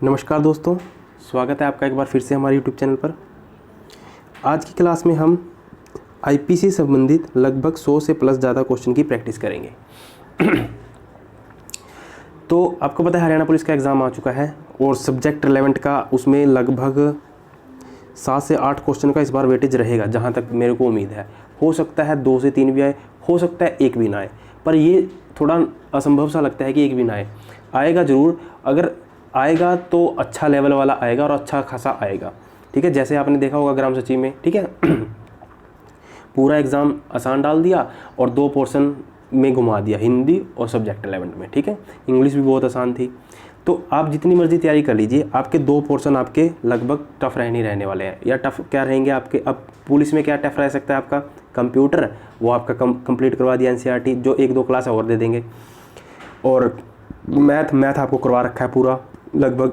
नमस्कार दोस्तों, स्वागत है आपका एक बार फिर से हमारे YouTube चैनल पर। आज की क्लास में हम आईपीसी संबंधित लगभग 100 से प्लस ज़्यादा क्वेश्चन की प्रैक्टिस करेंगे। तो आपको पता है हरियाणा पुलिस का एग्ज़ाम आ चुका है और सब्जेक्ट रिलेवेंट का उसमें लगभग 7 से 8 क्वेश्चन का इस बार वेटेज रहेगा, जहाँ तक मेरे को उम्मीद है। हो सकता है 2 से 3 भी आए, हो सकता है 1 भी ना आए, पर ये थोड़ा असंभव सा लगता है कि 1 भी ना आए। आएगा ज़रूर, अगर आएगा तो अच्छा लेवल वाला आएगा और अच्छा खासा आएगा। ठीक है, जैसे आपने देखा होगा ग्राम सचिव में, ठीक है पूरा एग्ज़ाम आसान डाल दिया और 2 पोर्शन में घुमा दिया, हिंदी और सब्जेक्ट 11 में। ठीक है, इंग्लिश भी बहुत आसान थी। तो आप जितनी मर्जी तैयारी कर लीजिए, आपके 2 पोर्शन आपके लगभग टफ रहने वाले हैं। या टफ क्या रहेंगे आपके? अब पुलिस में क्या टफ रह सकता है आपका? कंप्यूटर, वो आपका कंप्लीट करवा दिया एनसीईआरटी, जो 1-2 क्लास और दे देंगे। और मैथ आपको करवा रखा है पूरा लगभग।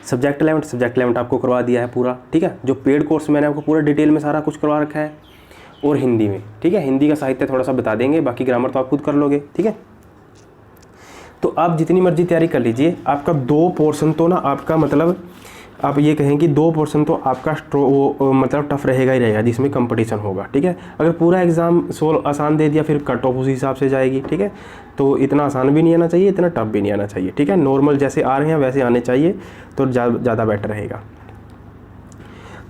सब्जेक्ट 11 आपको करवा दिया है पूरा। ठीक है, जो पेड कोर्स मैंने आपको पूरा डिटेल में सारा कुछ करवा रखा है। और हिंदी में, ठीक है, हिंदी का साहित्य थोड़ा सा बता देंगे, बाकी ग्रामर तो आप खुद कर लोगे। ठीक है, तो आप जितनी मर्जी तैयारी कर लीजिए, आपका 2 पोर्शन तो ना आपका मतलब आप ये कहें कि 2 पोर्शन तो आपका मतलब टफ रहेगा ही रहेगा, जिसमें कंपटीशन होगा। ठीक है, अगर पूरा एग्ज़ाम आसान दे दिया फिर कट ऑफ उसी हिसाब से जाएगी। ठीक है, तो इतना आसान भी नहीं आना चाहिए, इतना टफ भी नहीं आना चाहिए। ठीक है, नॉर्मल जैसे आ रहे हैं वैसे आने चाहिए, तो ज़्यादा बेटर रहेगा।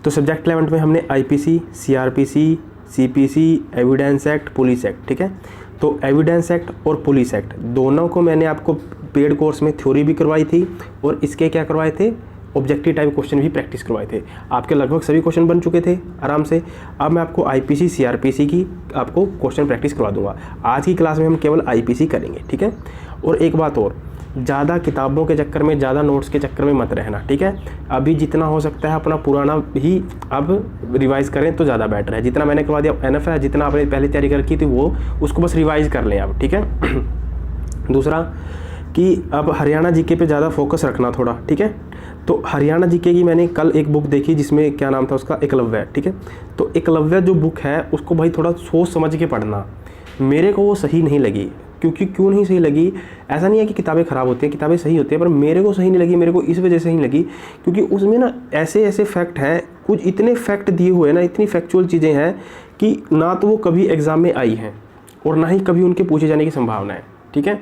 तो सब्जेक्ट 11 में हमने IPC, CrPC, CPC, evidence act, police act. ठीक है, तो एविडेंस एक्ट और पुलिस एक्ट दोनों को मैंने आपको पेड कोर्स में थ्योरी भी करवाई थी और इसके क्या करवाए थे, ऑब्जेक्टिव टाइप क्वेश्चन भी प्रैक्टिस करवाए थे। आपके लगभग सभी क्वेश्चन बन चुके थे आराम से। अब मैं आपको आईपीसी, सीआरपीसी की आपको क्वेश्चन प्रैक्टिस करवा दूंगा। आज की क्लास में हम केवल आईपीसी करेंगे। ठीक है, और एक बात और, ज़्यादा किताबों के चक्कर में, ज़्यादा नोट्स के चक्कर में मत रहना। ठीक है, अभी जितना हो सकता है अपना पुराना ही अब रिवाइज करें तो ज़्यादा बेटर है। जितना मैंने करवा दिया एनफ है, जितना आपने पहले तैयारी करकी थी वो उसको बस रिवाइज कर लें आप। ठीक है दूसरा कि अब हरियाणा जीके पे ज़्यादा फोकस रखना थोड़ा। ठीक है, तो हरियाणा जीके की मैंने कल एक बुक देखी जिसमें क्या नाम था उसका, एकलव्य। ठीक है, तो एकलव्य जो बुक है उसको भाई थोड़ा सोच समझ के पढ़ना। मेरे को वो सही नहीं लगी। क्यों नहीं सही लगी? ऐसा नहीं है कि किताबें ख़राब होती हैं, किताबें सही होती हैं, पर मेरे को सही नहीं लगी। मेरे को इस वजह से नहीं लगी क्योंकि उसमें ना ऐसे फैक्ट हैं, कुछ इतने फैक्ट दिए हुए हैं ना, इतनी फैक्चुअल चीज़ें हैं कि ना तो वो कभी एग्ज़ाम में आई हैं और ना ही कभी उनके पूछे जाने की संभावना है। ठीक है,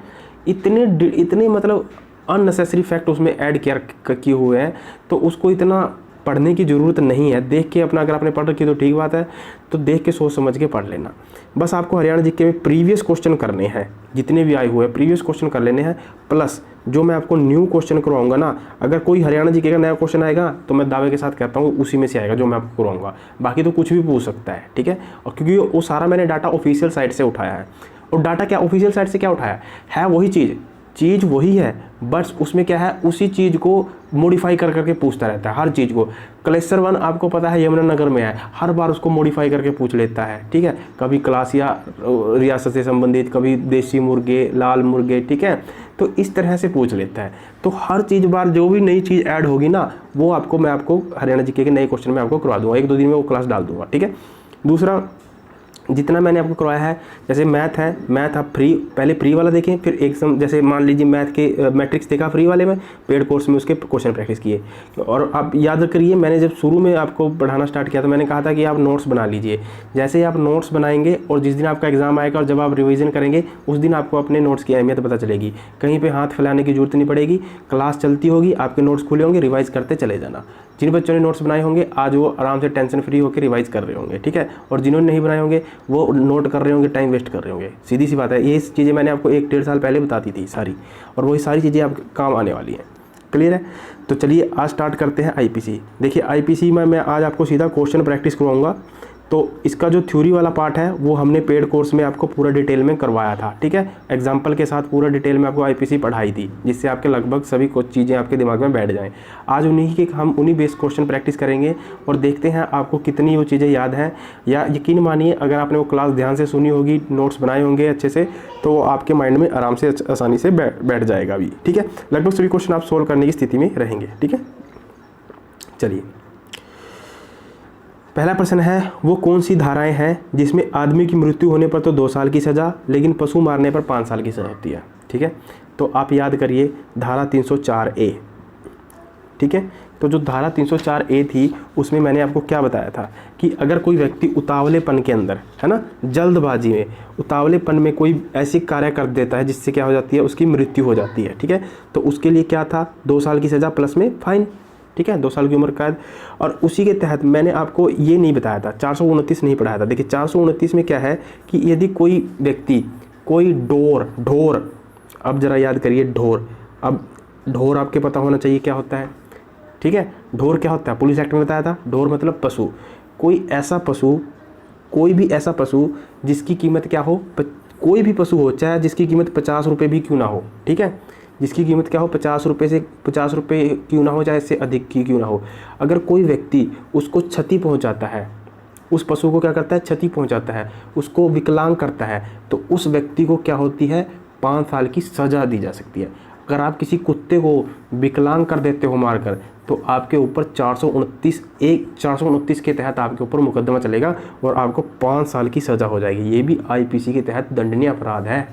इतने मतलब अननेसेसरी फैक्ट उसमें ऐड किए हुए हैं, तो उसको इतना पढ़ने की ज़रूरत नहीं है। देख के अपना, अगर आपने पढ़ रखी तो ठीक बात है, तो देख के सोच समझ के पढ़ लेना। बस आपको हरियाणा जीके में प्रीवियस क्वेश्चन करने हैं, जितने भी आए हुए हैं प्रीवियस क्वेश्चन कर लेने हैं। प्लस जो मैं आपको न्यू क्वेश्चन करवाऊंगा ना, अगर कोई हरियाणा जीके का नया क्वेश्चन आएगा तो मैं दावे के साथ कहता हूँ उसी में से आएगा जो मैं आपको करवाऊंगा। बाकी तो कुछ भी पूछ सकता है। ठीक है, और क्योंकि वो सारा मैंने डाटा ऑफिशियल साइट से उठाया है। और डाटा क्या ऑफिशियल साइट से क्या उठाया है वही चीज़ वही है, बस उसमें क्या है, उसी चीज़ को मॉडिफाई करके पूछता रहता है हर चीज़ को। क्लस्टर 1 आपको पता है यमुनानगर में है, हर बार उसको मॉडिफाई करके पूछ लेता है। ठीक है, कभी क्लास या रियासत से संबंधित, कभी देसी मुर्गे, लाल मुर्गे। ठीक है, तो इस तरह से पूछ लेता है। तो हर चीज़ बार जो भी नई चीज़ ऐड होगी ना, वो मैं आपको हरियाणा जीके के नए क्वेश्चन में आपको करवा दूँगा, 1-2 दिन में वो क्लास डाल दूँगा। ठीक है, दूसरा जितना मैंने आपको करवाया है, जैसे मैथ है, मैथ आप पहले फ्री वाला देखें, फिर जैसे मान लीजिए मैथ के मैट्रिक्स देखा फ्री वाले में, पेड कोर्स में उसके क्वेश्चन प्रैक्टिस किए। और आप याद करिए, मैंने जब शुरू में आपको पढ़ाना स्टार्ट किया तो मैंने कहा था कि आप नोट्स बना लीजिए। जैसे ही आप नोट्स बनाएंगे और जिस दिन आपका एग्जाम आएगा और जब आप रिविजन करेंगे उस दिन आपको अपने नोट्स की अहमियत पता चलेगी। कहीं पर हाथ फैलाने की जरूरत नहीं पड़ेगी, क्लास चलती होगी, आपके नोट्स खुले होंगे, रिवाइज करते चले जाना। जिन बच्चों ने नोट्स बनाए होंगे आज वो आराम से टेंशन फ्री होकर रिवाइज कर रहे होंगे। ठीक है, और जिन्होंने नहीं बनाए होंगे वो नोट कर रहे होंगे, टाइम वेस्ट कर रहे होंगे। सीधी सी बात है, ये चीज़ें मैंने आपको 1-1.5 साल पहले बताती थी सारी, और वही सारी चीज़ें आपके काम आने वाली हैं। क्लियर है? तो चलिए आज स्टार्ट करते हैं आईपीसी। देखिए आईपीसी में मैं आज आपको सीधा क्वेश्चन प्रैक्टिस करवाऊंगा। तो इसका जो थ्योरी वाला पार्ट है वो हमने पेड कोर्स में आपको पूरा डिटेल में करवाया था। ठीक है, एग्जाम्पल के साथ पूरा डिटेल में आपको आईपीसी पढ़ाई थी, जिससे आपके लगभग सभी कुछ चीज़ें आपके दिमाग में बैठ जाएं। आज हम उन्हीं बेस क्वेश्चन प्रैक्टिस करेंगे और देखते हैं आपको कितनी वो चीज़ें याद हैं। या यकीन मानिए, अगर आपने वो क्लास ध्यान से सुनी होगी, नोट्स बनाए होंगे अच्छे से, तो वो आपके माइंड में आराम से आसानी से बैठ जाएगा भी। ठीक है, लगभग सभी क्वेश्चन आप सोल्व करने की स्थिति में रहेंगे। ठीक है, चलिए पहला प्रश्न है, वो कौन सी धाराएं हैं जिसमें आदमी की मृत्यु होने पर तो 2 साल की सज़ा, लेकिन पशु मारने पर 5 साल की सज़ा होती है। ठीक है, तो आप याद करिए धारा 304A, ठीक है। तो जो धारा 304A थी उसमें मैंने आपको क्या बताया था कि अगर कोई व्यक्ति उतावलेपन के अंदर, है ना, जल्दबाजी में, उतावलेपन में कोई ऐसी कार्य कर देता है जिससे क्या हो जाती है, उसकी मृत्यु हो जाती है, ठीक है। तो उसके लिए क्या था, 2 साल की सज़ा प्लस में फाइन, ठीक है, 2 साल की उम्र कैद। और उसी के तहत मैंने आपको ये नहीं बताया था, 429 नहीं पढ़ाया था। देखिए 429 में क्या है कि यदि कोई व्यक्ति कोई ढोर, अब ज़रा याद करिए ढोर, अब ढोर आपके पता होना चाहिए क्या होता है, ठीक है। ढोर क्या होता है, पुलिस एक्ट में बताया था, ढोर मतलब पशु, कोई ऐसा पशु, कोई भी ऐसा पशु जिसकी कीमत क्या हो, कोई भी पशु हो चाहे जिसकी कीमत 50 रुपये भी क्यों ना हो, ठीक है, जिसकी कीमत क्या हो 50 रुपये क्यों ना हो, चाहे इससे अधिक की क्यों ना हो, अगर कोई व्यक्ति उसको क्षति पहुंचाता है, उस पशु को क्या करता है, क्षति पहुंचाता है, उसको विकलांग करता है, तो उस व्यक्ति को क्या होती है, 5 साल की सज़ा दी जा सकती है। अगर आप किसी कुत्ते को विकलांग कर देते हो मारकर, तो आपके ऊपर 429 के तहत आपके ऊपर मुकदमा चलेगा और आपको 5 साल की सज़ा हो जाएगी। ये भी आईपीसी के तहत दंडनीय अपराध है।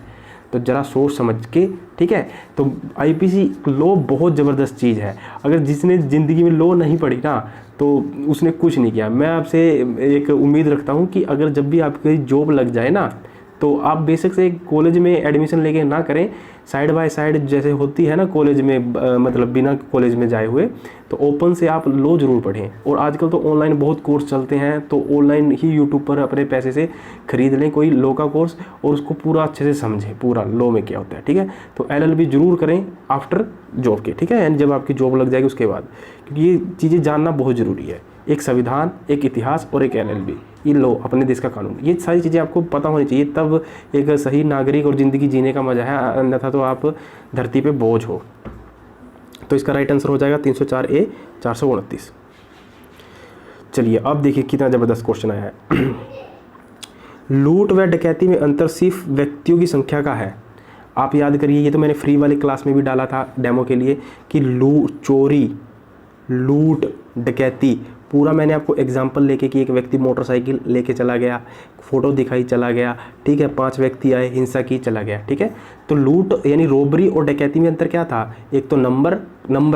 तो ज़रा सोच समझ के, ठीक है। तो आईपीसी लॉ बहुत ज़बरदस्त चीज़ है। अगर जिसने ज़िंदगी में लॉ नहीं पढ़ी ना, तो उसने कुछ नहीं किया। मैं आपसे एक उम्मीद रखता हूँ कि अगर जब भी आपकी जॉब लग जाए ना, तो आप बेशक से कॉलेज में एडमिशन लेके ना करें, साइड बाय साइड जैसे होती है ना कॉलेज में, मतलब बिना कॉलेज में जाए हुए, तो ओपन से आप लॉ ज़रूर पढ़ें। और आजकल तो ऑनलाइन बहुत कोर्स चलते हैं, तो ऑनलाइन ही यूट्यूब पर अपने पैसे से ख़रीद लें कोई लॉ का कोर्स और उसको पूरा अच्छे से समझें, पूरा लॉ में क्या होता है, ठीक है। तो LLB ज़रूर करें आफ्टर जॉब के, ठीक है, यानी जब आपकी जॉब लग जाएगी उसके बाद, क्योंकि ये चीज़ें जानना बहुत ज़रूरी है। एक संविधान, एक इतिहास और एक LLB, ये लो अपने देश का कानून, ये सारी चीज़ें आपको पता होनी चाहिए, तब एक सही नागरिक और ज़िंदगी जीने का मज़ा है, अन्यथा तो आप धरती पे बोझ हो। तो इसका राइट आंसर हो जाएगा 304A 429। चलिए अब देखिए कितना ज़बरदस्त क्वेश्चन आया है। लूट व डकैती में अंतर सिर्फ व्यक्तियों की संख्या का है। आप याद करिए, ये तो मैंने फ्री वाली क्लास में भी डाला था डेमो के लिए कि चोरी, लूट, डकैती पूरा मैंने आपको एग्जांपल लेके कि एक व्यक्ति मोटरसाइकिल लेके चला गया, फ़ोटो दिखाई चला गया, ठीक है, 5 व्यक्ति आए, हिंसा की, चला गया, ठीक है। तो लूट यानी रोबरी और डकैती में अंतर क्या था, एक तो नंबर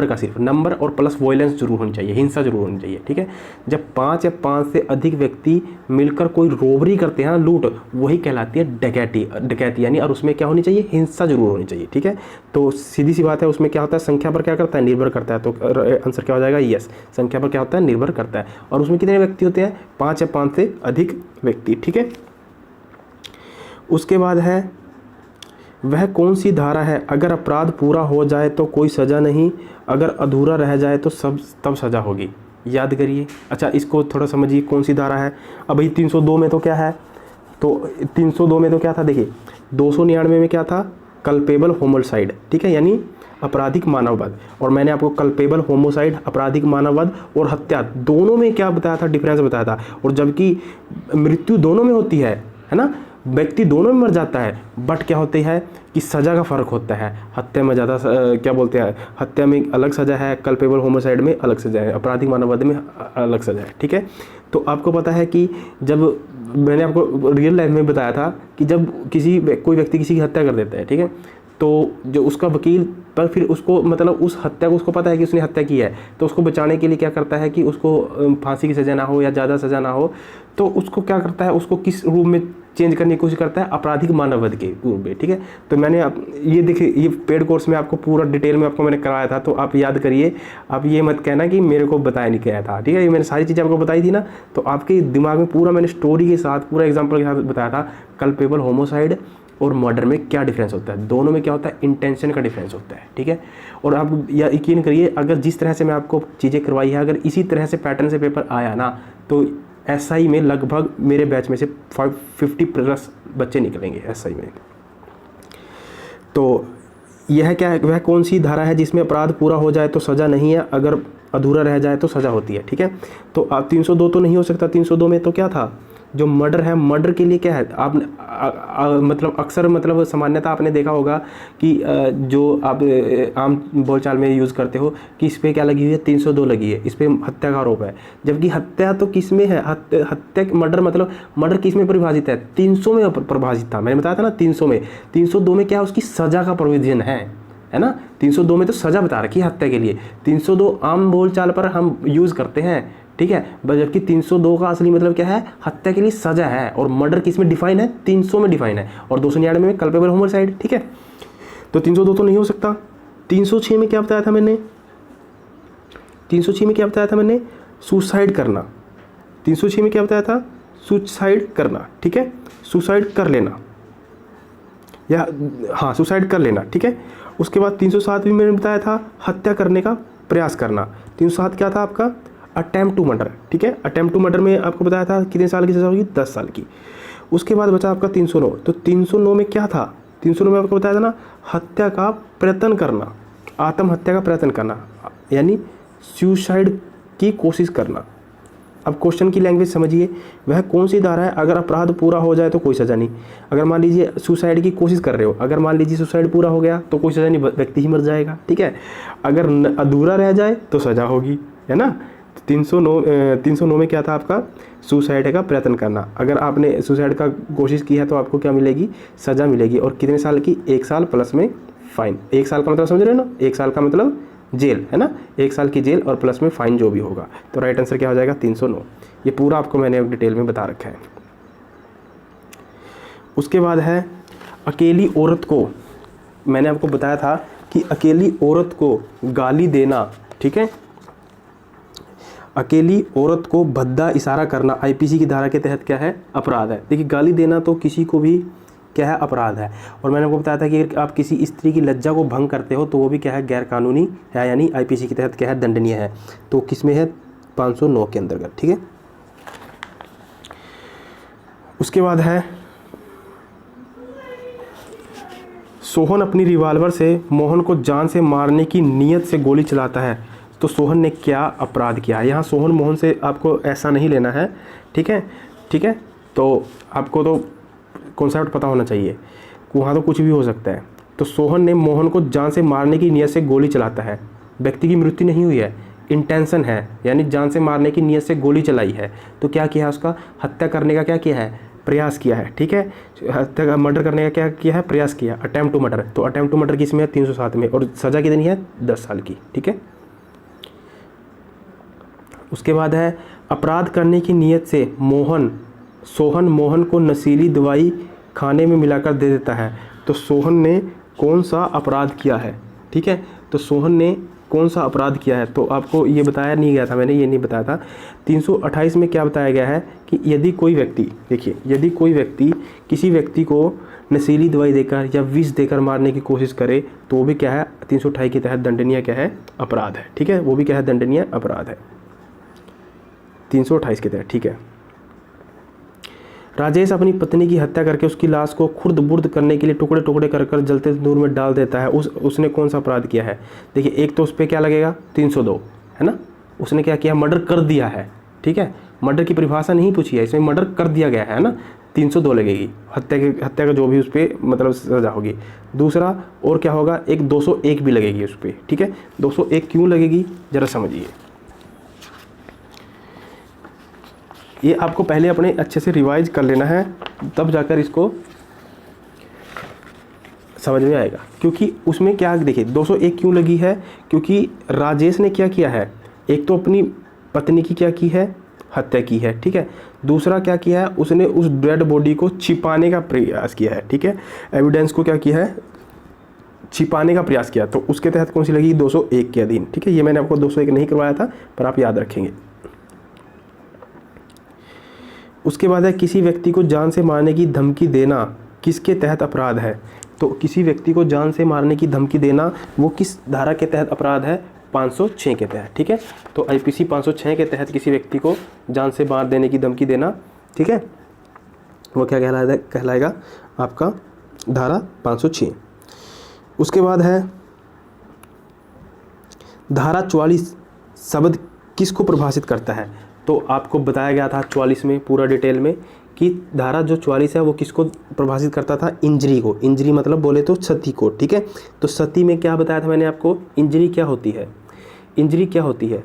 का, सिर्फ नंबर और प्लस वायलेंस जरूर होनी चाहिए, हिंसा जरूर होनी चाहिए, ठीक है। जब 5 या 5 से अधिक व्यक्ति मिलकर कोई रोबरी करते हैं, लूट, वही कहलाती है डकैती यानी, और उसमें क्या होनी चाहिए, हिंसा जरूर होनी चाहिए, ठीक है। तो सीधी सी बात है, उसमें क्या होता है, संख्या पर क्या करता है, निर्भर करता है। तो आंसर क्या हो जाएगा, यस, संख्या पर क्या होता है, निर्भर करता है। और उसमें कितने व्यक्ति होते हैं, 5 या 5 से अधिक व्यक्ति, ठीक है। उसके बाद है, वह कौन सी धारा है, अगर अपराध पूरा हो जाए तो कोई सज़ा नहीं, अगर अधूरा रह जाए तो तब सज़ा होगी। याद करिए, अच्छा इसको थोड़ा समझिए, कौन सी धारा है। अब भाई 302 में तो क्या है, तो 302 में तो क्या था, देखिए 299 में क्या था, कल्पेबल होमोसाइड, ठीक है, यानी आपराधिक मानववाद। और मैंने आपको कल्पेबल होमोसाइड, आपराधिक मानववाद और हत्या दोनों में क्या बताया था, डिफरेंस बताया था। और जबकि मृत्यु दोनों में होती है ना, व्यक्ति दोनों में मर जाता है, बट क्या होती है कि सज़ा का फ़र्क होता है। हत्या में ज़्यादा क्या बोलते हैं, हत्या में अलग सज़ा है, कल्पेबल होमोसाइड में अलग सज़ा है, आपराधिक मानववाद में अलग सज़ा है, ठीक है। तो आपको पता है कि जब मैंने आपको रियल लाइफ में बताया था कि जब कोई व्यक्ति किसी की हत्या कर देता है, ठीक है, तो जो उसका वकील पर फिर उसको, मतलब उस हत्या को उसको पता है कि उसने हत्या की है, तो उसको बचाने के लिए क्या करता है कि उसको फांसी की सज़ा ना हो या ज़्यादा सज़ा ना हो, तो उसको क्या करता है, उसको किस रूप में चेंज करने की कोशिश करता है, आपराधिक मानववाद के रूप में, ठीक है। तो मैंने ये देखिए, ये पेड कोर्स में आपको पूरा डिटेल में आपको मैंने कराया था, तो आप याद करिए। आप ये मत कहना कि मेरे को बताया नहीं गया था, ठीक है। ये मैंने सारी चीज़ें आपको बताई थी ना, तो आपके दिमाग में पूरा मैंने स्टोरी के साथ, पूरा एग्जाम्पल के साथ बताया था कल्पेबल होमोसाइड और मर्डर में क्या डिफरेंस होता है, दोनों में क्या होता है, इंटेंशन का डिफरेंस होता है, ठीक है। और आप यकीन करिए, अगर जिस तरह से मैं आपको चीज़ें करवाई है, अगर इसी तरह से पैटर्न से पेपर आया ना, तो SI में लगभग मेरे बैच में से 50+ बच्चे निकलेंगे SI में। तो यह क्या है, वह कौन सी धारा है जिसमें अपराध पूरा हो जाए तो सज़ा नहीं है, अगर अधूरा रह जाए तो सज़ा होती है, ठीक है। तो 302 तो नहीं हो सकता। 302 में तो क्या था, जो मर्डर है, मर्डर के लिए क्या है, आपने मतलब अक्सर, मतलब सामान्यतः आपने देखा होगा कि जो आप आम बोलचाल में यूज़ करते हो कि इस पर क्या लगी हुई है, 302 लगी है, इस पर हत्या का आरोप है। जबकि हत्या तो किस में है, हत्या मर्डर, मतलब मर्डर किस में परिभाषित है, 300 में परिभाषित था, मैंने बताया था ना 300 में। 302 में क्या है, उसकी सज़ा का प्रोविजन है, है ना। 302 में तो सज़ा बता रखी है हत्या के लिए, 302 आम बोलचाल पर हम यूज़ करते हैं, ठीक है, जबकि 302 का असली मतलब क्या है, हत्या के लिए सज़ा है। और मर्डर किस में डिफाइन है, 300 में डिफाइन है, और 299 में कल्पेबल होमिसाइड, ठीक है। तो 302 तो नहीं हो सकता। 306 में क्या बताया था मैंने, 306 में क्या बताया था मैंने, सुसाइड करना। 306 में क्या बताया था, सुसाइड करना, ठीक है, सुसाइड कर लेना, या हाँ सुसाइड कर लेना, ठीक है। उसके बाद 307 भी मैंने बताया था, हत्या करने का प्रयास करना। 307 क्या था आपका, अटेम्प्ट टू मर्डर, ठीक है। अटेम्प्ट टू मर्डर में आपको बताया था कितने साल की सज़ा होगी, 10 साल की। उसके बाद बचा आपका 309। तो 309 में क्या था, 309 में आपको बताया था ना, हत्या का प्रयत्न करना, आत्महत्या का प्रयत्न करना, यानी सुसाइड की कोशिश करना। अब क्वेश्चन की लैंग्वेज समझिए, वह कौन सी धारा है, अगर अपराध पूरा हो जाए तो कोई सज़ा नहीं। अगर मान लीजिए सुसाइड की कोशिश कर रहे हो, अगर मान लीजिए सुसाइड पूरा हो गया तो कोई सज़ा नहीं, व्यक्ति ही मर जाएगा, ठीक है। अगर अधूरा रह जाए तो सज़ा होगी, है ना। 309 में क्या था आपका, सुसाइड का प्रयत्न करना। अगर आपने सुसाइड का कोशिश की है तो आपको क्या मिलेगी, सज़ा मिलेगी। और कितने साल की, 1 साल प्लस में फाइन। 1 साल का मतलब समझ रहे हो ना, 1 साल का मतलब जेल, है ना, 1 साल की जेल और प्लस में फाइन जो भी होगा। तो राइट आंसर क्या हो जाएगा, 309। ये पूरा आपको मैंने डिटेल में बता रखा है। उसके बाद है अकेली औरत को, मैंने आपको बताया था कि अकेली औरत को गाली देना, ठीक है, अकेली औरत को भद्दा इशारा करना आईपीसी की धारा के तहत क्या है, अपराध है। देखिए गाली देना तो किसी को भी क्या है, अपराध है। और मैंने आपको बताया था कि अगर आप किसी स्त्री की लज्जा को भंग करते हो तो वो भी क्या है, गैर कानूनी है, यानी आईपीसी के तहत क्या है, दंडनीय है। तो किस में है, 509 के अंतर्गत, ठीक है। उसके बाद है सोहन अपनी रिवॉल्वर से मोहन को जान से मारने की नीयत से गोली चलाता है। तो सोहन ने क्या अपराध किया है। यहाँ सोहन मोहन से आपको ऐसा नहीं लेना है, ठीक है, ठीक है। तो आपको तो कॉन्सेप्ट पता होना चाहिए, वहाँ तो कुछ भी हो सकता है। तो सोहन ने मोहन को जान से मारने की नीयत से गोली चलाता है, व्यक्ति की मृत्यु नहीं हुई है, इंटेंशन है, यानी जान से मारने की नीयत से गोली चलाई है। तो क्या किया है, उसका हत्या करने का क्या किया है, प्रयास किया है, ठीक है। हत्या मर्डर करने का क्या किया है, प्रयास किया, अटेम्प्ट टू मर्डर। तो अटेम्प्ट टू मर्डर किस में है, 307 में, और सज़ा कितनी है, 10 साल की, ठीक है। उसके बाद है अपराध करने की नीयत से सोहन मोहन को नशीली दवाई खाने में मिलाकर दे देता है। तो सोहन ने कौन सा अपराध किया है, ठीक है। तो सोहन ने कौन सा अपराध किया है, तो आपको ये बताया नहीं गया था, मैंने ये नहीं बताया था। 328 में क्या बताया गया है कि यदि कोई व्यक्ति, देखिए, यदि कोई व्यक्ति किसी व्यक्ति को नशीली दवाई देकर या विष देकर मारने की कोशिश करे तो वो भी क्या है, 328 के तहत दंडनीय क्या है, अपराध है, ठीक है। वो भी क्या है, दंडनीय अपराध है, 328 के तहत, ठीक है। राजेश अपनी पत्नी की हत्या करके उसकी लाश को खुर्द बुर्द करने के लिए टुकड़े टुकड़े कर कर जलते तंदूर में डाल देता है। उसने कौन सा अपराध किया है। देखिए एक तो उस पर क्या लगेगा, 302, है ना। उसने क्या किया, मर्डर कर दिया है, ठीक है। मर्डर की परिभाषा नहीं पूछी है, इसमें मर्डर कर दिया गया है ना, 302 लगेगी। हत्या का जो भी उस पर मतलब सजा होगी। दूसरा और क्या होगा, एक 201 भी लगेगी उस पर, ठीक है। 201 क्यों लगेगी ज़रा समझिए। ये आपको पहले अपने अच्छे से रिवाइज कर लेना है, तब जाकर इसको समझ में आएगा। क्योंकि उसमें क्या, देखिए 201 क्यों लगी है, क्योंकि राजेश ने क्या किया है, एक तो अपनी पत्नी की क्या की है, हत्या की है, ठीक है। दूसरा क्या किया है, उसने उस डेड बॉडी को छिपाने का प्रयास किया है, ठीक है। एविडेंस को क्या किया है, छिपाने का प्रयास किया। तो उसके तहत कौन सी लगी, 201 के अधीन, ठीक है। ये मैंने आपको 201 नहीं करवाया था, पर आप याद रखेंगे। उसके बाद है किसी व्यक्ति को जान से मारने की धमकी देना किसके तहत अपराध है। तो किसी व्यक्ति को जान से मारने की धमकी देना वो किस धारा के तहत अपराध है, 506 के तहत, ठीक है। तो आईपीसी 506 के तहत किसी व्यक्ति को जान से मार देने की धमकी देना, ठीक है, वो क्या कहलाएगा आपका, धारा 506। उसके बाद है धारा 44 शब्द किसको परिभाषित करता है। तो आपको बताया गया था 44 में पूरा डिटेल में कि धारा जो 44 है वो किसको प्रभावित करता था, इंजरी को। इंजरी मतलब बोले तो क्षति को, ठीक है। तो क्षति में क्या बताया था मैंने आपको, इंजरी क्या होती है, इंजरी क्या होती है,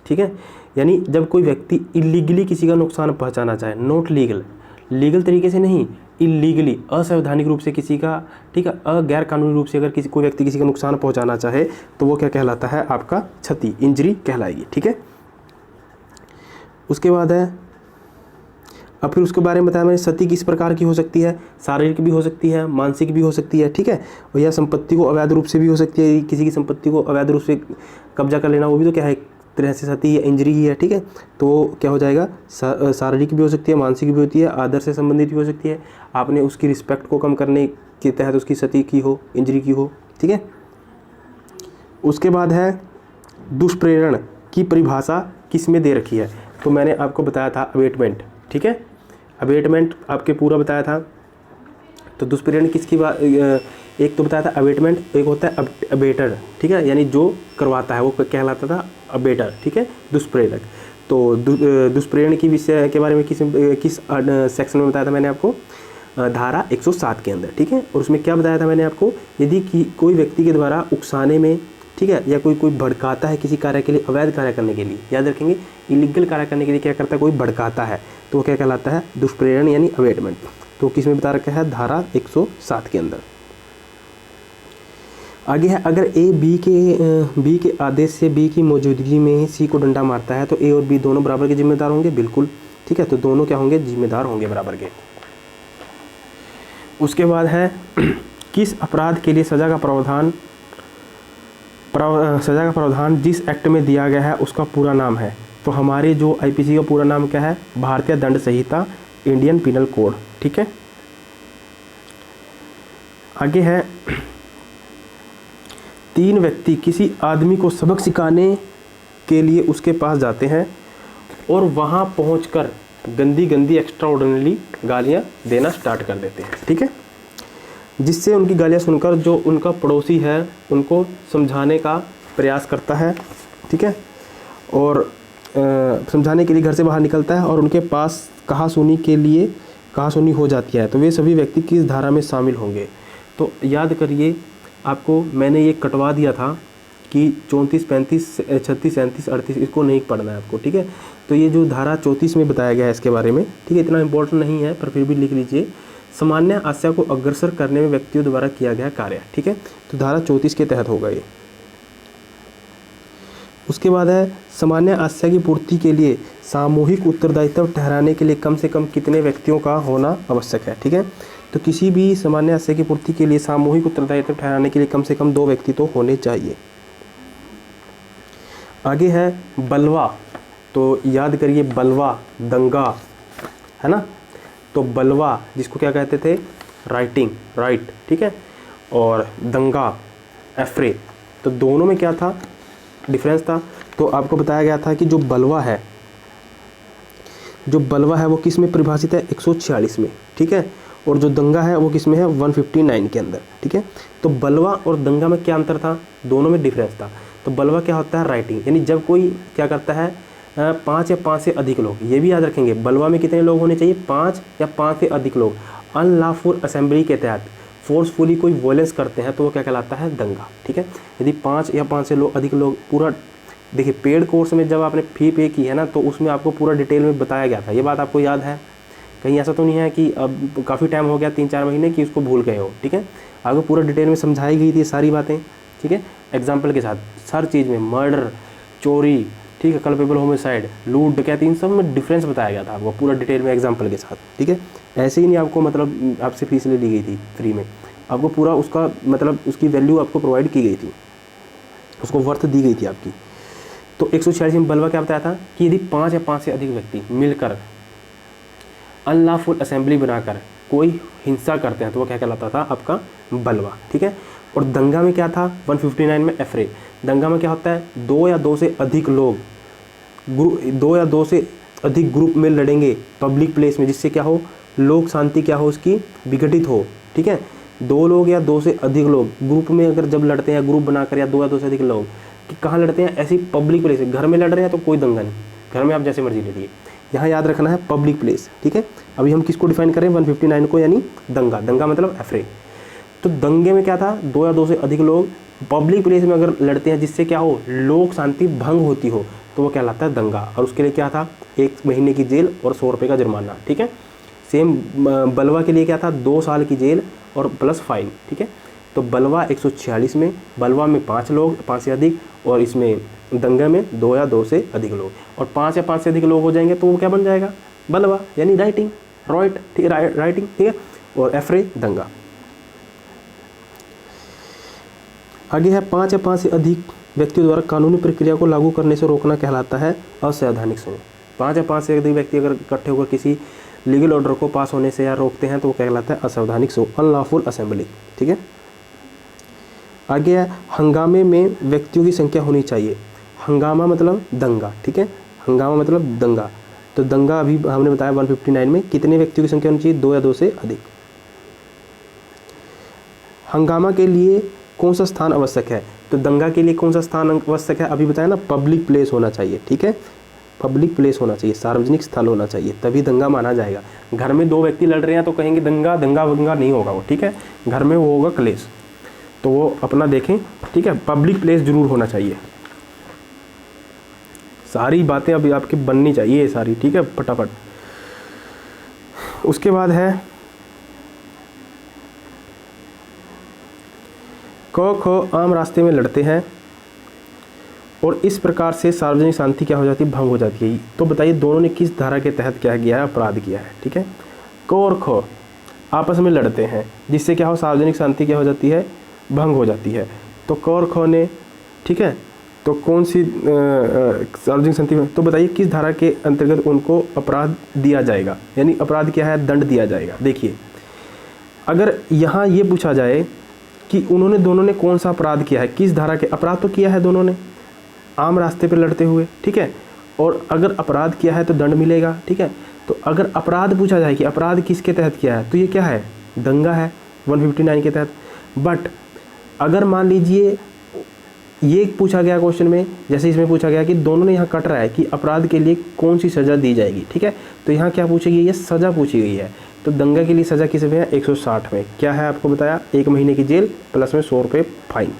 ठीक है। यानी जब कोई व्यक्ति इलीगली किसी का नुकसान पहुंचाना चाहे, नॉट लीगल, लीगल तरीके से नहीं, इलीगली असंवैधानिक रूप से किसी का, ठीक है, गैर कानूनी रूप से अगर किसी कोई व्यक्ति किसी का नुकसान पहुंचाना चाहे तो वो क्या कहलाता है, आपका क्षति, इंजरी कहलाएगी। ठीक है, उसके बाद है, अब फिर उसके बारे में बताया मैंने, क्षति किस प्रकार की हो सकती है, शारीरिक भी हो सकती है, मानसिक भी हो सकती है। ठीक है, और यह संपत्ति को अवैध रूप से भी हो सकती है, किसी की संपत्ति को अवैध रूप से कब्जा कर लेना, वो भी तो क्या है, तरह से क्षति या इंजरी ही है। ठीक है, तो क्या हो जाएगा, शारीरिक भी हो सकती है, मानसिक भी होती है, आदर से संबंधित भी हो सकती है, आपने उसकी रिस्पेक्ट को कम करने के तहत उसकी क्षति की हो, इंजरी की हो। ठीक है, उसके बाद है दुष्प्रेरण की परिभाषा किस में दे रखी है, तो मैंने आपको बताया था अबेटमेंट। ठीक है, अबेटमेंट आपके पूरा बताया था। तो दुष्प्रेरण किसकी बात, एक तो बताया था अबेटमेंट, एक होता है अबेटर। ठीक है, यानी जो करवाता है वो कहलाता था अबेटर। ठीक है, दुष्प्रेरक। तो दुष्प्रेरण की विषय के बारे में किस सेक्शन में बताया था मैंने आपको, धारा 107 के अंदर। ठीक है, और उसमें क्या बताया था मैंने आपको, यदि कोई व्यक्ति के द्वारा उकसाने में, ठीक है, या कोई भड़काता है किसी कार्य के लिए, अवैध कार्य करने के लिए, याद रखेंगे, इलीगल कार्य करने के लिए क्या करता है, कोई भड़काता है, तो वो क्या कहलाता है, दुष्प्रेरण यानी अबेटमेंट। तो किस में बता रखा है, धारा 107 के अंदर। आगे है, अगर ए बी के आदेश से बी की मौजूदगी में ही सी को डंडा मारता है तो ए और बी दोनों बराबर के जिम्मेदार होंगे, बिल्कुल। ठीक है, तो दोनों क्या होंगे, जिम्मेदार होंगे बराबर के। उसके बाद है किस अपराध के लिए सजा का प्रावधान जिस एक्ट में दिया गया है उसका पूरा नाम है, तो हमारे जो आईपीसी का पूरा नाम क्या है, भारतीय दंड संहिता, इंडियन पिनल कोड। ठीक है, आगे है, 3 व्यक्ति किसी आदमी को सबक सिखाने के लिए उसके पास जाते हैं और वहां पहुंचकर गंदी गंदी एक्स्ट्राऑर्डिनरी गालियां देना स्टार्ट कर देते हैं। ठीक है, जिससे उनकी गालियां सुनकर जो उनका पड़ोसी है उनको समझाने का प्रयास करता है। ठीक है, और समझाने के लिए घर से बाहर निकलता है और उनके पास कहासुनी हो जाती है, तो वे सभी व्यक्ति किस धारा में शामिल होंगे। तो याद करिए, आपको मैंने ये कटवा दिया था कि 34, 35, 36, 37, 38 इसको नहीं पढ़ना है आपको। ठीक है, तो ये जो धारा 34 में बताया गया है इसके बारे में, ठीक है, इतना इंपॉर्टेंट नहीं है पर फिर भी लिख लीजिए, सामान्य आशय को अग्रसर करने में व्यक्तियों द्वारा किया गया कार्य। ठीक है, तो धारा 34 के तहत होगा ये। उसके बाद है, सामान्य आशय की पूर्ति के लिए सामूहिक उत्तरदायित्व ठहराने के लिए कम से कम कितने व्यक्तियों का होना आवश्यक है। ठीक है, तो किसी भी सामान्य आशय की पूर्ति के लिए सामूहिक उत्तरदायित्व ठहराने के लिए कम से कम 2 व्यक्ति तो होने चाहिए। आगे है बलवा, तो याद करिए, बलवा दंगा है ना, तो बलवा जिसको क्या कहते थे, राइट। ठीक है, और दंगा एफ्रे, तो दोनों में क्या था, डिफरेंस था। तो आपको बताया गया था कि जो बलवा है वो किस में परिभाषित है, 146 में। ठीक है, और जो दंगा है वो किस में है, 159 के अंदर। ठीक है, तो बलवा और दंगा में क्या अंतर था, दोनों में डिफरेंस था। तो बलवा क्या होता है, राइटिंग, यानी जब कोई क्या करता है, 5 या 5 से अधिक लोग, ये भी याद रखेंगे, बलवा में कितने लोग होने चाहिए, 5 या 5 से अधिक लोग अनलॉफुल असेंबली के तहत फोर्सफुली कोई वॉयलेंस करते हैं तो वो क्या कहलाता है, दंगा। ठीक है, यदि 5 या 5 से अधिक लोग, पूरा देखिए पेड कोर्स में जब आपने फी पे की है ना, तो उसमें आपको पूरा डिटेल में बताया गया था, ये बात आपको याद है, कहीं ऐसा तो नहीं है कि अब काफ़ी टाइम हो गया 3-4 महीने कि उसको भूल गए हो। ठीक है, आपको पूरा डिटेल में समझाई गई थी सारी बातें। ठीक है, एग्जाम्पल के साथ हर चीज़ में, मर्डर, चोरी, ठीक है, कल्पेबल होमिसाइड, लूट, डकैती, इन सब में डिफरेंस बताया गया था आपको पूरा डिटेल में एग्जाम्पल के साथ। ठीक है, ऐसे ही नहीं आपको मतलब आपसे फीस ले ली गई थी फ्री में, आपको पूरा उसका मतलब उसकी वैल्यू आपको प्रोवाइड की गई थी, उसको वर्थ दी गई थी आपकी। तो 146 में बलवा क्या बताया था कि यदि 5 या 5 से अधिक व्यक्ति मिलकर अनलॉफुल असेंबली बनाकर कोई हिंसा करते हैं तो वो क्या कहलाता था, आपका बलवा। ठीक है, और दंगा में क्या था, 159 में एफ्रे, दंगा में क्या होता है, 2 या 2 से अधिक लोग 2 या 2 से अधिक ग्रुप में लड़ेंगे पब्लिक प्लेस में, जिससे क्या हो, लोक शांति क्या हो, उसकी विघटित हो। ठीक है, 2 लोग या 2 से अधिक लोग ग्रुप में अगर जब लड़ते हैं, ग्रुप बनाकर, या 2 या 2 से अधिक लोग कि कहाँ लड़ते हैं, ऐसी पब्लिक प्लेस, घर में लड़ रहे हैं तो कोई दंगा नहीं, घर में आप जैसे मर्जी लड़िए, यहाँ याद रखना है पब्लिक प्लेस। ठीक है, अभी हम किसको डिफाइन करें, 159 को, यानी दंगा मतलब एफ्रे। तो दंगे में क्या था, 2 या 2 से अधिक लोग पब्लिक प्लेस में अगर लड़ते हैं जिससे क्या हो, लोक शांति भंग होती हो, तो वो कहलाता है दंगा, और उसके लिए क्या था, 1 महीने की जेल और 100 रुपये का जुर्माना। ठीक है, सेम बलवा के लिए क्या था, 2 साल की जेल और प्लस फाइन, ठीक है। तो बलवा 146 में, बलवा में 5 लोग, 5 से अधिक, और इसमें दंगा में 2 या 2 से अधिक लोग, और 5 या 5 से अधिक लोग हो जाएंगे तो वो क्या बन जाएगा, बलवा यानी राइटिंग, रॉइट, ठीक है, राइटिंग, ठीक है। और एफरे दंगा। आगे है 5 या 5 से अधिक व्यक्तियों द्वारा कानूनी प्रक्रिया को लागू करने से रोकना कहलाता है असंवैधानिक समूह। 5 या 5 से अधिक व्यक्ति अगर इकट्ठे होकर किसी लीगल ऑर्डर को पास होने से या रोकते हैं तो वो कहलाता है असंवैधानिक समूह, अनलॉफुल असेंबली, ठीक है। आगे है हंगामे में व्यक्तियों की संख्या होनी चाहिए। हंगामा मतलब दंगा, ठीक है, हंगामा मतलब दंगा। तो दंगा अभी हमने बताया 159 में कितने व्यक्तियों की संख्या होनी चाहिए, 2 या 2 से अधिक। हंगामा के लिए कौन सा स्थान आवश्यक है, तो दंगा के लिए कौन सा स्थान आवश्यक है, अभी बताया ना, पब्लिक प्लेस होना चाहिए, ठीक है, पब्लिक प्लेस होना चाहिए, सार्वजनिक स्थल होना चाहिए, तभी दंगा माना जाएगा। घर में 2 व्यक्ति लड़ रहे हैं तो कहेंगे दंगा, दंगा वंगा नहीं होगा वो, ठीक है, घर में वो होगा क्लेश, तो वो अपना देखें, ठीक है। पब्लिक प्लेस जरूर होना चाहिए। सारी बातें अभी आपकी बननी चाहिए सारी, ठीक है, फटाफट। उसके बाद है क ख आम रास्ते में लड़ते हैं और इस प्रकार से सार्वजनिक शांति क्या हो जाती है, भंग हो जाती है। तो बताइए दोनों ने किस धारा के तहत क्या किया है, अपराध किया है, ठीक है। क और ख आपस में लड़ते हैं जिससे क्या हो, सार्वजनिक शांति क्या हो जाती है, भंग हो जाती है। तो क और ख ने, ठीक है, तो कौन सी सार्वजनिक शांति में, तो बताइए किस धारा के अंतर्गत उनको अपराध दिया जाएगा, यानी अपराध क्या है, दंड दिया जाएगा। देखिए अगर यहाँ ये पूछा जाए कि उन्होंने दोनों ने कौन सा अपराध किया है, किस धारा के, अपराध तो किया है दोनों ने आम रास्ते पर लड़ते हुए, ठीक है, और अगर अपराध किया है तो दंड मिलेगा, ठीक है। तो अगर अपराध पूछा जाए कि अपराध किसके तहत किया है, तो ये क्या है, दंगा है 159 के तहत। बट अगर मान लीजिए ये पूछा गया क्वेश्चन में, जैसे इसमें पूछा गया कि दोनों ने यहाँ कट रहा है कि अपराध के लिए कौन सी सज़ा दी जाएगी, ठीक है, तो यहाँ क्या पूछी गई है, सज़ा पूछी गई है। तो दंगा के लिए सज़ा किस में है, 160 में, क्या है आपको बताया, 1 महीने की जेल प्लस में 100 रुपये फाइन।